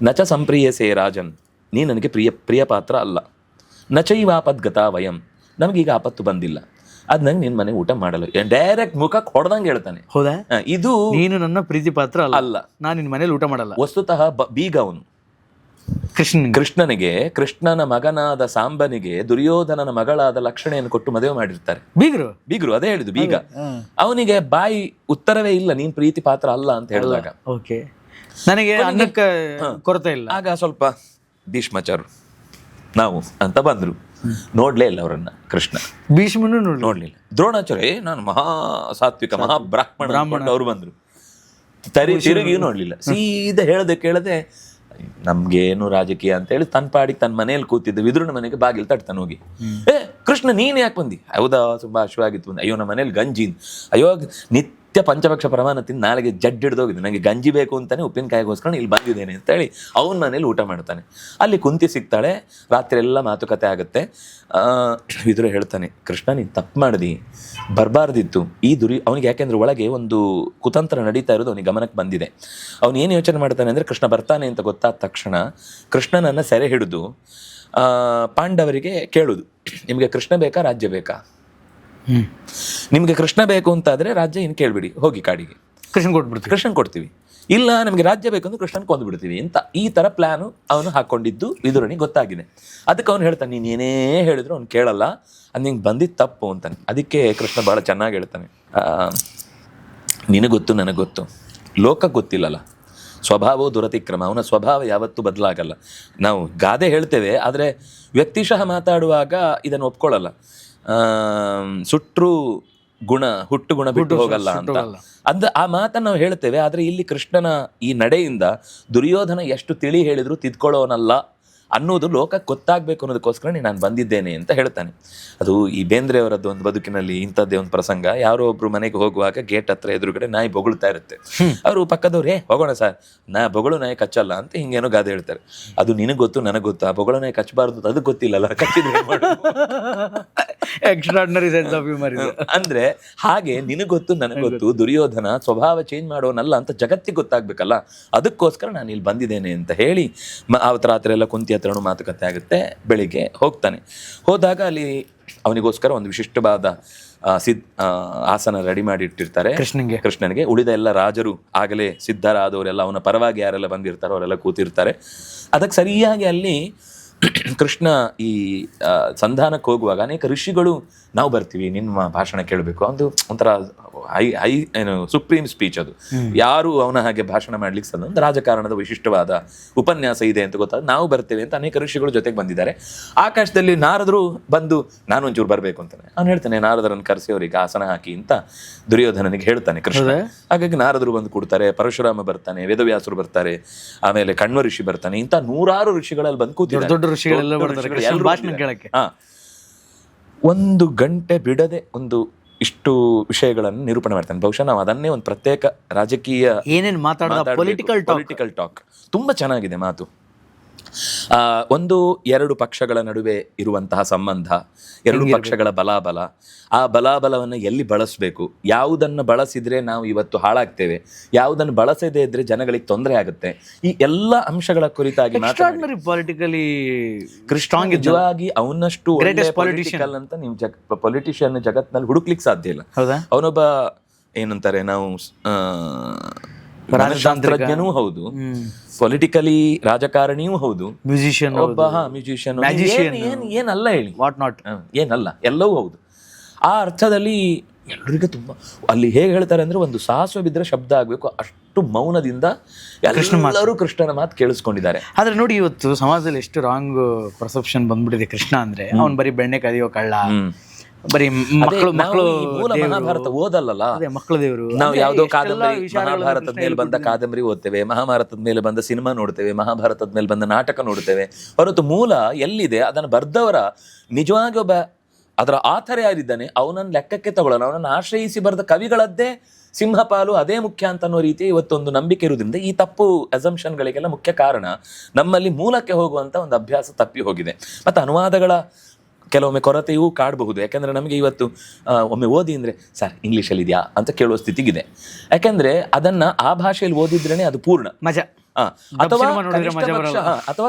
ನಚ ಸಂಪ್ರಿಯಸೇ ರಾಜನ್, ನೀ ನನಗೆ ಪ್ರಿಯ ಪಾತ್ರ ಅಲ್ಲ. ನಚೈವಾಪದ್ ಗತಾ ವಯಂ, ನಮಗೀಗ ಆಪತ್ತು ಬಂದಿಲ್ಲ, ಅದ್ ನಂಗೆ ನಿನ್ ಮನೆ ಊಟ ಮಾಡಲ್ಲ. ಡೈರೆಕ್ಟ್ ಮುಖಕ್ಕೆ ಹೊಡೆದಂಗೆ ಹೇಳ್ತಾನೆ. ಹೌದಾ? ಇದು ನೀನು ನನ್ನ ಪ್ರೀತಿ ಪಾತ್ರ ಅಲ್ಲ, ನಾನು ನಿನ್ ಮನೇಲಿ ಊಟ ಮಾಡಲ್ಲ. ವಸ್ತುತಃ ಬೀಗ ಅವನು, ಕೃಷ್ಣನಿಗೆ ಕೃಷ್ಣನ ಮಗನಾದ ಸಾಂಬನಿಗೆ ದುರ್ಯೋಧನನ ಮಗಳಾದ ಲಕ್ಷಣೆಯನ್ನು ಕೊಟ್ಟು ಮದುವೆ ಮಾಡಿರ್ತಾರೆ. ಬೀಗರು ಅದೇ ಹೇಳಿದ್ದು ಬೀಗ. ಅವನಿಗೆ ಬಾಯಿ ಉತ್ತರವೇ ಇಲ್ಲ, ನೀನ್ ಪ್ರೀತಿ ಪಾತ್ರ ಅಲ್ಲ ಅಂತ ಹೇಳಿದಾಗ ನನಗೆ ಅನ್ನಕ್ಕೆ ಕೊರತೆ ಇಲ್ಲ. ಆಗ ಸ್ವಲ್ಪ ಭೀಷ್ಮಾಚಾರ್ಯರು ನಾವು ಅಂತ ಬಂದ್ರು, ನೋಡ್ಲೇ ಇಲ್ಲ ಅವರನ್ನ ಕೃಷ್ಣ. ಭೀಷ್ಮನು ನೋಡ್ಲಿಲ್ಲ. ದ್ರೋಣಾಚಾರ್ಯ ನಾನು ಮಹಾ ಸಾತ್ವಿಕ ಮಹಾಬ್ರಾಹ್ಮಣ ಅವ್ರು ಬಂದ್ರು, ತಿರುಗಿ ನೋಡ್ಲಿಲ್ಲ. ಸೀದಾ ಕೇಳದೆ ನಮ್ಗೇನು ರಾಜಕೀಯ ಅಂತ ಹೇಳಿ ತನ್ನ ಪಾಡಿಗೆ ತನ್ನ ಮನೇಲಿ ಕೂತಿದ್ದ ವಿದುರನ ಮನೆಗೆ ಬಾಗಿಲು ತಟ್ತಾನೆ ಹೋಗಿ, ಕೃಷ್ಣ ನೀನ್ ಯಾಕೆ ಬಂದಿ? ಹೌದಾ, ತುಂಬಾ ಹಶ್ವಾಗಿತ್ತು. ಅಯ್ಯೋ ನಮ್ಮ ಮನೇಲಿ ಗಂಜಿ, ಅಯ್ಯೋ ನಿತ್ಯ ಪಂಚಭಕ್ಷ ಪ್ರಮಾಣ ತಿಂದು ನಾಳೆಗೆ ಜಡ್ ಹಿಡ್ದೋಗಿದೆ, ನಂಗೆ ಗಂಜಿ ಬೇಕು ಅಂತಾನೆ ಉಪ್ಪಿನಕಾಯಿಗೋಸ್ಕರ ಇಲ್ಲಿ ಬಂದಿದ್ದೇನೆ ಅಂತ ಹೇಳಿ ಅವನ ಮನೇಲಿ ಊಟ ಮಾಡ್ತಾನೆ. ಅಲ್ಲಿ ಕುಂತಿ ಸಿಗ್ತಾಳೆ, ರಾತ್ರಿ ಎಲ್ಲ ಮಾತುಕತೆ ಆಗುತ್ತೆ. ವಿದುರ ಹೇಳ್ತಾನೆ, ಕೃಷ್ಣ ನೀನು ತಪ್ಪು ಮಾಡಿದಿ, ಬರಬಾರ್ದಿತ್ತು ಈ ಅವನಿಗೆ. ಯಾಕೆಂದ್ರೆ ಒಳಗೆ ಒಂದು ಕುತಂತ್ರ ನಡೀತಾ ಇರೋದು ಅವನಿಗೆ ಗಮನಕ್ಕೆ ಬಂದಿದೆ. ಅವನು ಏನು ಯೋಚನೆ ಮಾಡ್ತಾನೆ ಅಂದರೆ ಕೃಷ್ಣ ಬರ್ತಾನೆ ಅಂತ ಗೊತ್ತಾದ ತಕ್ಷಣ ಕೃಷ್ಣನನ್ನು ಸೆರೆ ಹಿಡಿದು ಪಾಂಡವರಿಗೆ ಕೇಳುದು, ನಿಮಗೆ ಕೃಷ್ಣ ಬೇಕಾ ರಾಜ್ಯ ಬೇಕಾ? ನಿಮ್ಗೆ ಕೃಷ್ಣ ಬೇಕು ಅಂತಾದ್ರೆ ರಾಜ್ಯ ಇನ್ನು ಕೇಳ್ಬಿಡಿ, ಹೋಗಿ ಕಾಡಿಗೆ ಕೃಷ್ಣನ್ ಕೊಡ್ತೀವಿ. ಇಲ್ಲ ನಮಗೆ ರಾಜ್ಯ ಬೇಕಂದ್ರೆ ಕೃಷ್ಣನ್ ಕೊಂದು ಬಿಡ್ತೀವಿ ಅಂತ ಈ ತರ ಪ್ಲಾನು ಅವನು ಹಾಕೊಂಡಿದ್ದು ವಿದುರನಿಗೆ ಗೊತ್ತಾಗಿದೆ. ಅದಕ್ಕೆ ಅವನು ಹೇಳ್ತಾನೆ, ನೀನ್ ಏನೇ ಹೇಳಿದ್ರು ಅವ್ನು ಕೇಳಲ್ಲ, ಅದು ನಿಂಗೆ ಬಂದಿದ್ದು ತಪ್ಪು ಅಂತಾನೆ. ಅದಕ್ಕೆ ಕೃಷ್ಣ ಬಹಳ ಚೆನ್ನಾಗಿ ಹೇಳ್ತಾನೆ, ನಿನಗೊತ್ತು ನನಗೆ ಗೊತ್ತು, ಲೋಕಕ್ಕೆ ಗೊತ್ತಿಲ್ಲಲ್ಲ, ಸ್ವಭಾವೋ ದುರತಿಕ್ರಮ, ಅವನ ಸ್ವಭಾವ ಯಾವತ್ತೂ ಬದಲಾಗಲ್ಲ. ನಾವು ಗಾದೆ ಹೇಳ್ತೇವೆ, ಆದರೆ ವ್ಯಕ್ತಿಶಃ ಮಾತಾಡುವಾಗ ಇದನ್ನು ಒಪ್ಕೊಳ್ಳಲ್ಲ. ಸುಟ್ರು ಗುಣ ಹುಟ್ಟು ಗುಣ ಬಿಟ್ಟು ಹೋಗಲ್ಲ ಅಂತ ಆ ಮಾತನ್ನು ನಾವು ಹೇಳ್ತೇವೆ. ಆದರೆ ಇಲ್ಲಿ ಕೃಷ್ಣನ ಈ ನಡೆಯಿಂದ ದುರ್ಯೋಧನ ಎಷ್ಟು ತಿಳಿ ಹೇಳಿದ್ರು ತಿದ್ಕೊಳ್ಳೋನಲ್ಲ ಅನ್ನೋದು ಲೋಕಕ್ಕೆ ಗೊತ್ತಾಗಬೇಕು ಅನ್ನೋದಕ್ಕೋಸ್ಕರ ನಾನು ಬಂದಿದ್ದೇನೆ ಅಂತ ಹೇಳ್ತಾನೆ. ಅದು ಈ ಬೇಂದ್ರೆಯವರದ್ದು ಒಂದು ಬದುಕಿನಲ್ಲಿ ಇಂಥದ್ದೇ ಒಂದು ಪ್ರಸಂಗ. ಯಾರೋ ಒಬ್ರು ಮನೆಗೆ ಹೋಗುವಾಗ ಗೇಟ್ ಹತ್ರ ಎದುರುಗಡೆ ನಾಯಿ ಬೊಗಳ್ತಾ ಇರುತ್ತೆ. ಅವರು ಪಕ್ಕದವ್ರು ಹೋಗೋಣ ಸರ್, ಬೊಗಳು ನಾಯಿ ಕಚ್ಚಲ್ಲ ಅಂತ ಹಿಂಗೇನೋ ಗಾದೆ ಹೇಳ್ತಾರೆ. ಅದು ನಿನಗೆ ಗೊತ್ತು ನನಗೆ ಗೊತ್ತು, ಆ ಬೊಗಳು ನಾಯಿ ಕಚ್ಚಬಾರ್ದು ಅದಕ್ಕೆ ಗೊತ್ತಿಲ್ಲಲ್ಲ, ಕಚ್ಚಿದ್ರೆ ಅಂದ್ರೆ ಹಾಗೆ ನಿನಗೆ ಗೊತ್ತು ನನಗೆ ಗೊತ್ತು, ದುರ್ಯೋಧನ ಸ್ವಭಾವ ಚೇಂಜ್ ಮಾಡೋನಲ್ಲ ಅಂತ ಜಗತ್ತಿಗೆ ಗೊತ್ತಾಗ್ಬೇಕಲ್ಲ, ಅದಕ್ಕೋಸ್ಕರ ನಾನು ಇಲ್ಲಿ ಬಂದಿದ್ದೇನೆ ಅಂತ ಹೇಳಿ ಅವತ್ತು ರಾತ್ರಿ ಎಲ್ಲ ಕುಂತಿ ಹತ್ರನೂ ಮಾತುಕತೆ ಆಗುತ್ತೆ. ಬೆಳಿಗ್ಗೆ ಹೋಗ್ತಾನೆ. ಹೋದಾಗ ಅಲ್ಲಿ ಅವನಿಗೋಸ್ಕರ ಒಂದು ವಿಶಿಷ್ಟವಾದ ಆಸನ ರೆಡಿ ಮಾಡಿ ಇಟ್ಟಿರ್ತಾರೆ ಕೃಷ್ಣನಿಗೆ. ಉಳಿದ ಎಲ್ಲ ರಾಜರು ಆಗಲೇ ಸಿದ್ಧರಾದವರೆಲ್ಲ, ಅವನ ಪರವಾಗಿ ಯಾರೆಲ್ಲ ಬಂದಿರ್ತಾರೋ ಅವರೆಲ್ಲ ಕೂತಿರ್ತಾರೆ. ಅದಕ್ಕೆ ಸರಿಯಾಗಿ ಅಲ್ಲಿ ಕೃಷ್ಣ ಈ ಸಂಧಾನಕ್ಕೆ ಹೋಗುವಾಗ ಅನೇಕ ಋಷಿಗಳು ನಾವು ಬರ್ತೀವಿ, ನಿಮ್ಮ ಭಾಷಣ ಕೇಳಬೇಕು, ಒಂದು ಒಂಥರ ಏನು ಸುಪ್ರೀಂ ಸ್ಪೀಚ್. ಅದು ಯಾರು ಅವನ ಹಾಗೆ ಭಾಷಣ ಮಾಡ್ಲಿಕ್ಕೆ ಸಾಧ್ಯ, ಒಂದು ರಾಜಕಾರಣದ ವಿಶಿಷ್ಟವಾದ ಉಪನ್ಯಾಸ ಇದೆ ಅಂತ ಗೊತ್ತಾಗ ನಾವು ಬರ್ತೇವೆ ಅಂತ ಅನೇಕ ಋಷಿಗಳು ಜೊತೆಗೆ ಬಂದಿದ್ದಾರೆ. ಆಕಾಶದಲ್ಲಿ ನಾರದರು ಬಂದು ನಾನು ಒಂಚೂರು ಬರಬೇಕು ಅಂತಾನೆ. ಅವ್ನು ಹೇಳ್ತಾನೆ, ನಾರದರನ್ನು ಕರೆಸಿ ಅವರಿಗೆ ಆಸನ ಹಾಕಿ ಅಂತ ದುರ್ಯೋಧನನಿಗೆ ಹೇಳ್ತಾನೆ ಕೃಷ್ಣ. ಹಾಗಾಗಿ ನಾರದರು ಬಂದು ಕೊಡ್ತಾರೆ, ಪರಶುರಾಮ ಬರ್ತಾನೆ, ವೇದವ್ಯಾಸರು ಬರ್ತಾರೆ, ಆಮೇಲೆ ಕಣ್ವ ಋಷಿ ಬರ್ತಾನೆ. ಇಂಥ 100 ಋಷಿಗಳಲ್ಲಿ ಬಂದು ಕೂತಿದ್ದಾರೆ. ಒಂದು ಗಂಟೆ ಬಿಡದೆ ಒಂದು ಇಷ್ಟು ವಿಷಯಗಳನ್ನು ನಿರೂಪಣೆ ಮಾಡ್ತಾನೆ. ಬಹುಶಃ ನಾವು ಅದನ್ನೇ ಒಂದು ಪ್ರತ್ಯೇಕ ರಾಜಕೀಯ ಏನೇನು ಮಾತಾಡೋದು, ಪೊಲಿಟಿಕಲ್ ಟಾಕ್ ತುಂಬಾ ಚೆನ್ನಾಗಿದೆ ಮಾತು. 1-2 ಪಕ್ಷಗಳ ನಡುವೆ ಇರುವಂತಹ ಸಂಬಂಧ, 2 ಪಕ್ಷಗಳ ಬಲಾಬಲ, ಆ ಬಲಾಬಲವನ್ನು ಎಲ್ಲಿ ಬಳಸಬೇಕು, ಯಾವುದನ್ನು ಬಳಸಿದ್ರೆ ನಾವು ಇವತ್ತು ಹಾಳಾಗ್ತೇವೆ, ಯಾವುದನ್ನು ಬಳಸದೇ ಇದ್ರೆ ಜನಗಳಿಗೆ ತೊಂದರೆ ಆಗುತ್ತೆ, ಈ ಎಲ್ಲ ಅಂಶಗಳ ಕುರಿತಾಗಿ ಪೊಲಿಟಿಕಲಿ ಕೃಷ್ಣ ನಿಜವಾಗಿ ಅವನಷ್ಟು ಪೊಲಿಟಿಕಲ್ ಅಂತ ನೀವು ಪೊಲಿಟಿಷಿಯನ್ ಜಗತ್ನಲ್ಲಿ ಹುಡುಕ್ಲಿಕ್ಕೆ ಸಾಧ್ಯ ಇಲ್ಲ. ಅವನೊಬ್ಬ ಏನಂತಾರೆ, ನಾವು ರಾಜತಾಂತ್ರಜ್ಞನೂ ಹೌದು, ಪೊಲಿಟಿಕಲಿ ರಾಜಕಾರಣಿಯೂ ಹೌದು, ಮ್ಯೂಸಿಷಿಯನ್ ಏನಲ್ಲ ಹೇಳಿ, ವಾಟ್ ನಾಟ್ ಏನಲ್ಲ, ಎಲ್ಲವೂ ಹೌದು. ಆ ಅರ್ಥದಲ್ಲಿ ಎಲ್ಲರಿಗೂ ತುಂಬಾ ಅಲ್ಲಿ ಹೇಗೆ ಹೇಳ್ತಾರೆ ಅಂದ್ರೆ, ಒಂದು ಸಾಹಸ ಬಿದ್ದರೆ ಶಬ್ದ ಆಗ್ಬೇಕು, ಅಷ್ಟು ಮೌನದಿಂದ ಎಲ್ಲರೂ ಕೃಷ್ಣನ ಮಾತು ಕೇಳಿಸ್ಕೊಂಡಿದ್ದಾರೆ. ಆದ್ರೆ ನೋಡಿ, ಇವತ್ತು ಸಮಾಜದಲ್ಲಿ ಎಷ್ಟು ರಾಂಗ್ ಪರ್ಸೆಪ್ಷನ್ ಬಂದ್ಬಿಟ್ಟಿದೆ ಕೃಷ್ಣ ಅಂದ್ರೆ, ಅವ್ನು ಬರೀ ಬೆಣ್ಣೆ ಕದಿಯೋ ಕಳ್ಳ, ಬರೀ ಮಕ್ಕಳು ಮಹಾಭಾರತ ಓದಲ್ಲ, ಮಕ್ಕಳ ದೇವರು. ನಾವು ಯಾವ್ದೋ ಕಾದಂಬರಿ, ಮಹಾಭಾರತದ ಮೇಲೆ ಬಂದ ಕಾದಂಬರಿ ಓದ್ತೇವೆ, ಮಹಾಭಾರತದ ಮೇಲೆ ಬಂದ ಸಿನಿಮಾ ನೋಡ್ತೇವೆ, ಮಹಾಭಾರತದ ಮೇಲೆ ಬಂದ ನಾಟಕ ನೋಡ್ತೇವೆ, ಹೊರತು ಮೂಲ ಎಲ್ಲಿದೆ ಅದನ್ನು ಬರ್ದವರ ನಿಜವಾಗಿ ಒಬ್ಬ ಅದರ ಆಥರ್ ಯಾರಿದ್ದಾನೆ ಅವನನ್ನು ಲೆಕ್ಕಕ್ಕೆ ತಗೊಳ್ಳೋಣ. ಅವನನ್ನು ಆಶ್ರಯಿಸಿ ಬರೆದ ಕವಿಗಳದ್ದೇ ಸಿಂಹಪಾಲು, ಅದೇ ಮುಖ್ಯ ಅಂತ ಅನ್ನೋ ರೀತಿ ಇವತ್ತೊಂದು ನಂಬಿಕೆ ಇರುವುದರಿಂದ ಈ ತಪ್ಪು ಅಸಂಪ್ಷನ್ಗಳಿಗೆಲ್ಲ ಮುಖ್ಯ ಕಾರಣ ನಮ್ಮಲ್ಲಿ ಮೂಲಕ್ಕೆ ಹೋಗುವಂತ ಒಂದು ಅಭ್ಯಾಸ ತಪ್ಪಿ ಹೋಗಿದೆ. ಮತ್ತು ಅನುವಾದಗಳ ಕೆಲವೊಮ್ಮೆ ಕೊರತೆಯೂ ಕಾಡಬಹುದು. ಯಾಕಂದ್ರೆ ನಮಗೆ ಇವತ್ತು ಒಮ್ಮೆ ಓದಿ ಅಂದ್ರೆ ಸರ್ ಇಂಗ್ಲೀಷಲ್ಲಿ ಇದೆಯಾ ಅಂತ ಕೇಳುವ ಸ್ಥಿತಿಗಿದೆ. ಯಾಕಂದ್ರೆ ಅದನ್ನ ಆ ಭಾಷೆಯಲ್ಲಿ ಓದಿದ್ರೇನೆ ಅದು ಪೂರ್ಣ ಮಜಾ. ಅಥವಾ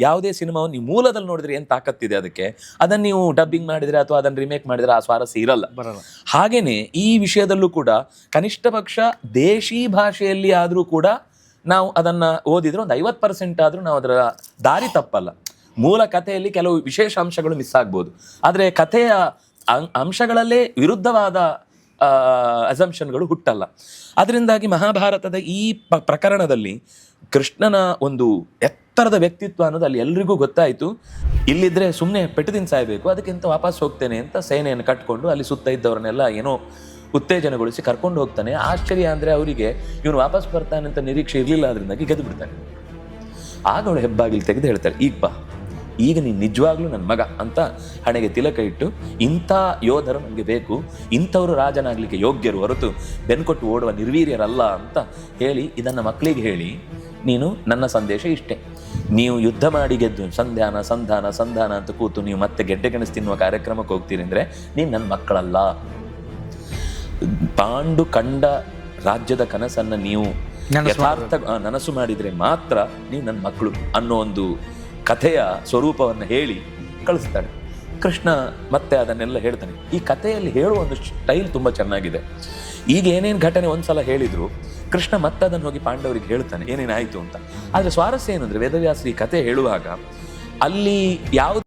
ಯಾವುದೇ ಸಿನಿಮಾವನ್ನು ನೀವು ಮೂಲದಲ್ಲಿ ನೋಡಿದ್ರೆ ಏನ್ ತಾಕತ್ತಿದೆ ಅದಕ್ಕೆ, ಅದನ್ನ ನೀವು ಡಬ್ಬಿಂಗ್ ಮಾಡಿದ್ರೆ ಅಥವಾ ಅದನ್ನ ರಿಮೇಕ್ ಮಾಡಿದ್ರೆ ಆ ಸ್ವಾರಸ್ಯ ಇರಲ್ಲ. ಹಾಗೇನೆ ಈ ವಿಷಯದಲ್ಲೂ ಕೂಡ ಕನಿಷ್ಠ ಪಕ್ಷ ದೇಶಿ ಭಾಷೆಯಲ್ಲಿ ಆದ್ರೂ ಕೂಡ ನಾವು ಅದನ್ನ ಓದಿದ್ರೆ ಒಂದು 50% ಆದ್ರೂ ನಾವು ಅದರ ದಾರಿ ತಪ್ಪಲ್ಲ. ಮೂಲ ಕಥೆಯಲ್ಲಿ ಕೆಲವು ವಿಶೇಷ ಅಂಶಗಳು ಮಿಸ್ ಆಗ್ಬೋದು, ಆದರೆ ಕಥೆಯ ಅಂಶಗಳಲ್ಲೇ ವಿರುದ್ಧವಾದ ಅಸಂಪ್ಷನ್ಗಳು ಹುಟ್ಟಲ್ಲ. ಅದರಿಂದಾಗಿ ಮಹಾಭಾರತದ ಈ ಪ್ರಕರಣದಲ್ಲಿ ಕೃಷ್ಣನ ಒಂದು ಎತ್ತರದ ವ್ಯಕ್ತಿತ್ವ ಅನ್ನೋದು ಅಲ್ಲಿ ಎಲ್ರಿಗೂ ಗೊತ್ತಾಯಿತು. ಇಲ್ಲಿದ್ರೆ ಸುಮ್ಮನೆ ಪೆಟ್ಟು ತಿಂದು ಸಾಯ್ಬೇಕು, ಅದಕ್ಕಿಂತ ವಾಪಸ್ ಹೋಗ್ತೇನೆ ಅಂತ ಸೇನೆಯನ್ನು ಕಟ್ಕೊಂಡು ಅಲ್ಲಿ ಸುತ್ತ ಇದ್ದವರನ್ನೆಲ್ಲ ಏನೋ ಉತ್ತೇಜನಗೊಳಿಸಿ ಕರ್ಕೊಂಡು ಹೋಗ್ತಾನೆ. ಆಶ್ಚರ್ಯ ಅಂದರೆ ಅವರಿಗೆ ಇವನು ವಾಪಸ್ ಬರ್ತಾನೆ ಅಂತ ನಿರೀಕ್ಷೆ ಇರಲಿಲ್ಲ, ಅದರಿಂದಾಗಿ ಗೆದ್ದು ಬಿಡ್ತಾನೆ. ಆಗ ಅವಳು ಹೆಬ್ಬಾಗಿಲು ತೆಗೆದು ಹೇಳ್ತಾಳೆ, ಈಗ ಬಾ, ಈಗ ನೀನು ನಿಜವಾಗ್ಲೂ ನನ್ನ ಮಗ ಅಂತ ಹಣೆಗೆ ತಿಲಕ ಇಟ್ಟು, ಇಂಥ ಯೋಧರು ನನಗೆ ಬೇಕು, ಇಂಥವರು ರಾಜನಾಗಲಿಕ್ಕೆ ಯೋಗ್ಯರು ಹೊರತು ಬೆನ್ಕೊಟ್ಟು ಓಡುವ ನಿರ್ವೀರ್ಯರಲ್ಲ ಅಂತ ಹೇಳಿ, ಇದನ್ನು ಮಕ್ಕಳಿಗೆ ಹೇಳಿ, ನೀನು ನನ್ನ ಸಂದೇಶ ಇಷ್ಟೇ, ನೀವು ಯುದ್ಧ ಮಾಡಿ ಗೆದ್ದು ಸಂಧಾನ ಸಂಧಾನ ಸಂಧಾನ ಅಂತ ಕೂತು ನೀವು ಮತ್ತೆ ಗೆಡ್ಡೆ ಗೆಣಸು ತಿನ್ನುವ ಕಾರ್ಯಕ್ರಮಕ್ಕೆ ಹೋಗ್ತೀರಿ ಅಂದರೆ ನೀನು ನನ್ನ ಮಕ್ಕಳಲ್ಲ. ಪಾಂಡು ಕಂಡ ರಾಜ್ಯದ ಕನಸನ್ನು ನೀವು ಯಥಾರ್ಥ ನನಸು ಮಾಡಿದರೆ ಮಾತ್ರ ನೀವು ನನ್ನ ಮಕ್ಕಳು ಅನ್ನೋ ಒಂದು ಕಥೆಯ ಸ್ವರೂಪವನ್ನು ಹೇಳಿ ಕಳಿಸ್ತಾಳೆ. ಕೃಷ್ಣ ಮತ್ತೆ ಅದನ್ನೆಲ್ಲ ಹೇಳ್ತಾನೆ. ಈ ಕಥೆಯಲ್ಲಿ ಹೇಳುವ ಒಂದು ಸ್ಟೈಲ್ ತುಂಬ ಚೆನ್ನಾಗಿದೆ. ಈಗ ಏನೇನು ಘಟನೆ ಒಂದ್ಸಲ ಹೇಳಿದ್ರು, ಕೃಷ್ಣ ಮತ್ತೆ ಅದನ್ನು ಹೋಗಿ ಪಾಂಡವರಿಗೆ ಹೇಳ್ತಾನೆ ಏನೇನಾಯಿತು ಅಂತ. ಆದರೆ ಸ್ವಾರಸ್ಯ ಏನು ಅಂದರೆ, ವೇದವ್ಯಾಸರು ಈ ಕಥೆ ಹೇಳುವಾಗ ಅಲ್ಲಿ ಯಾವುದು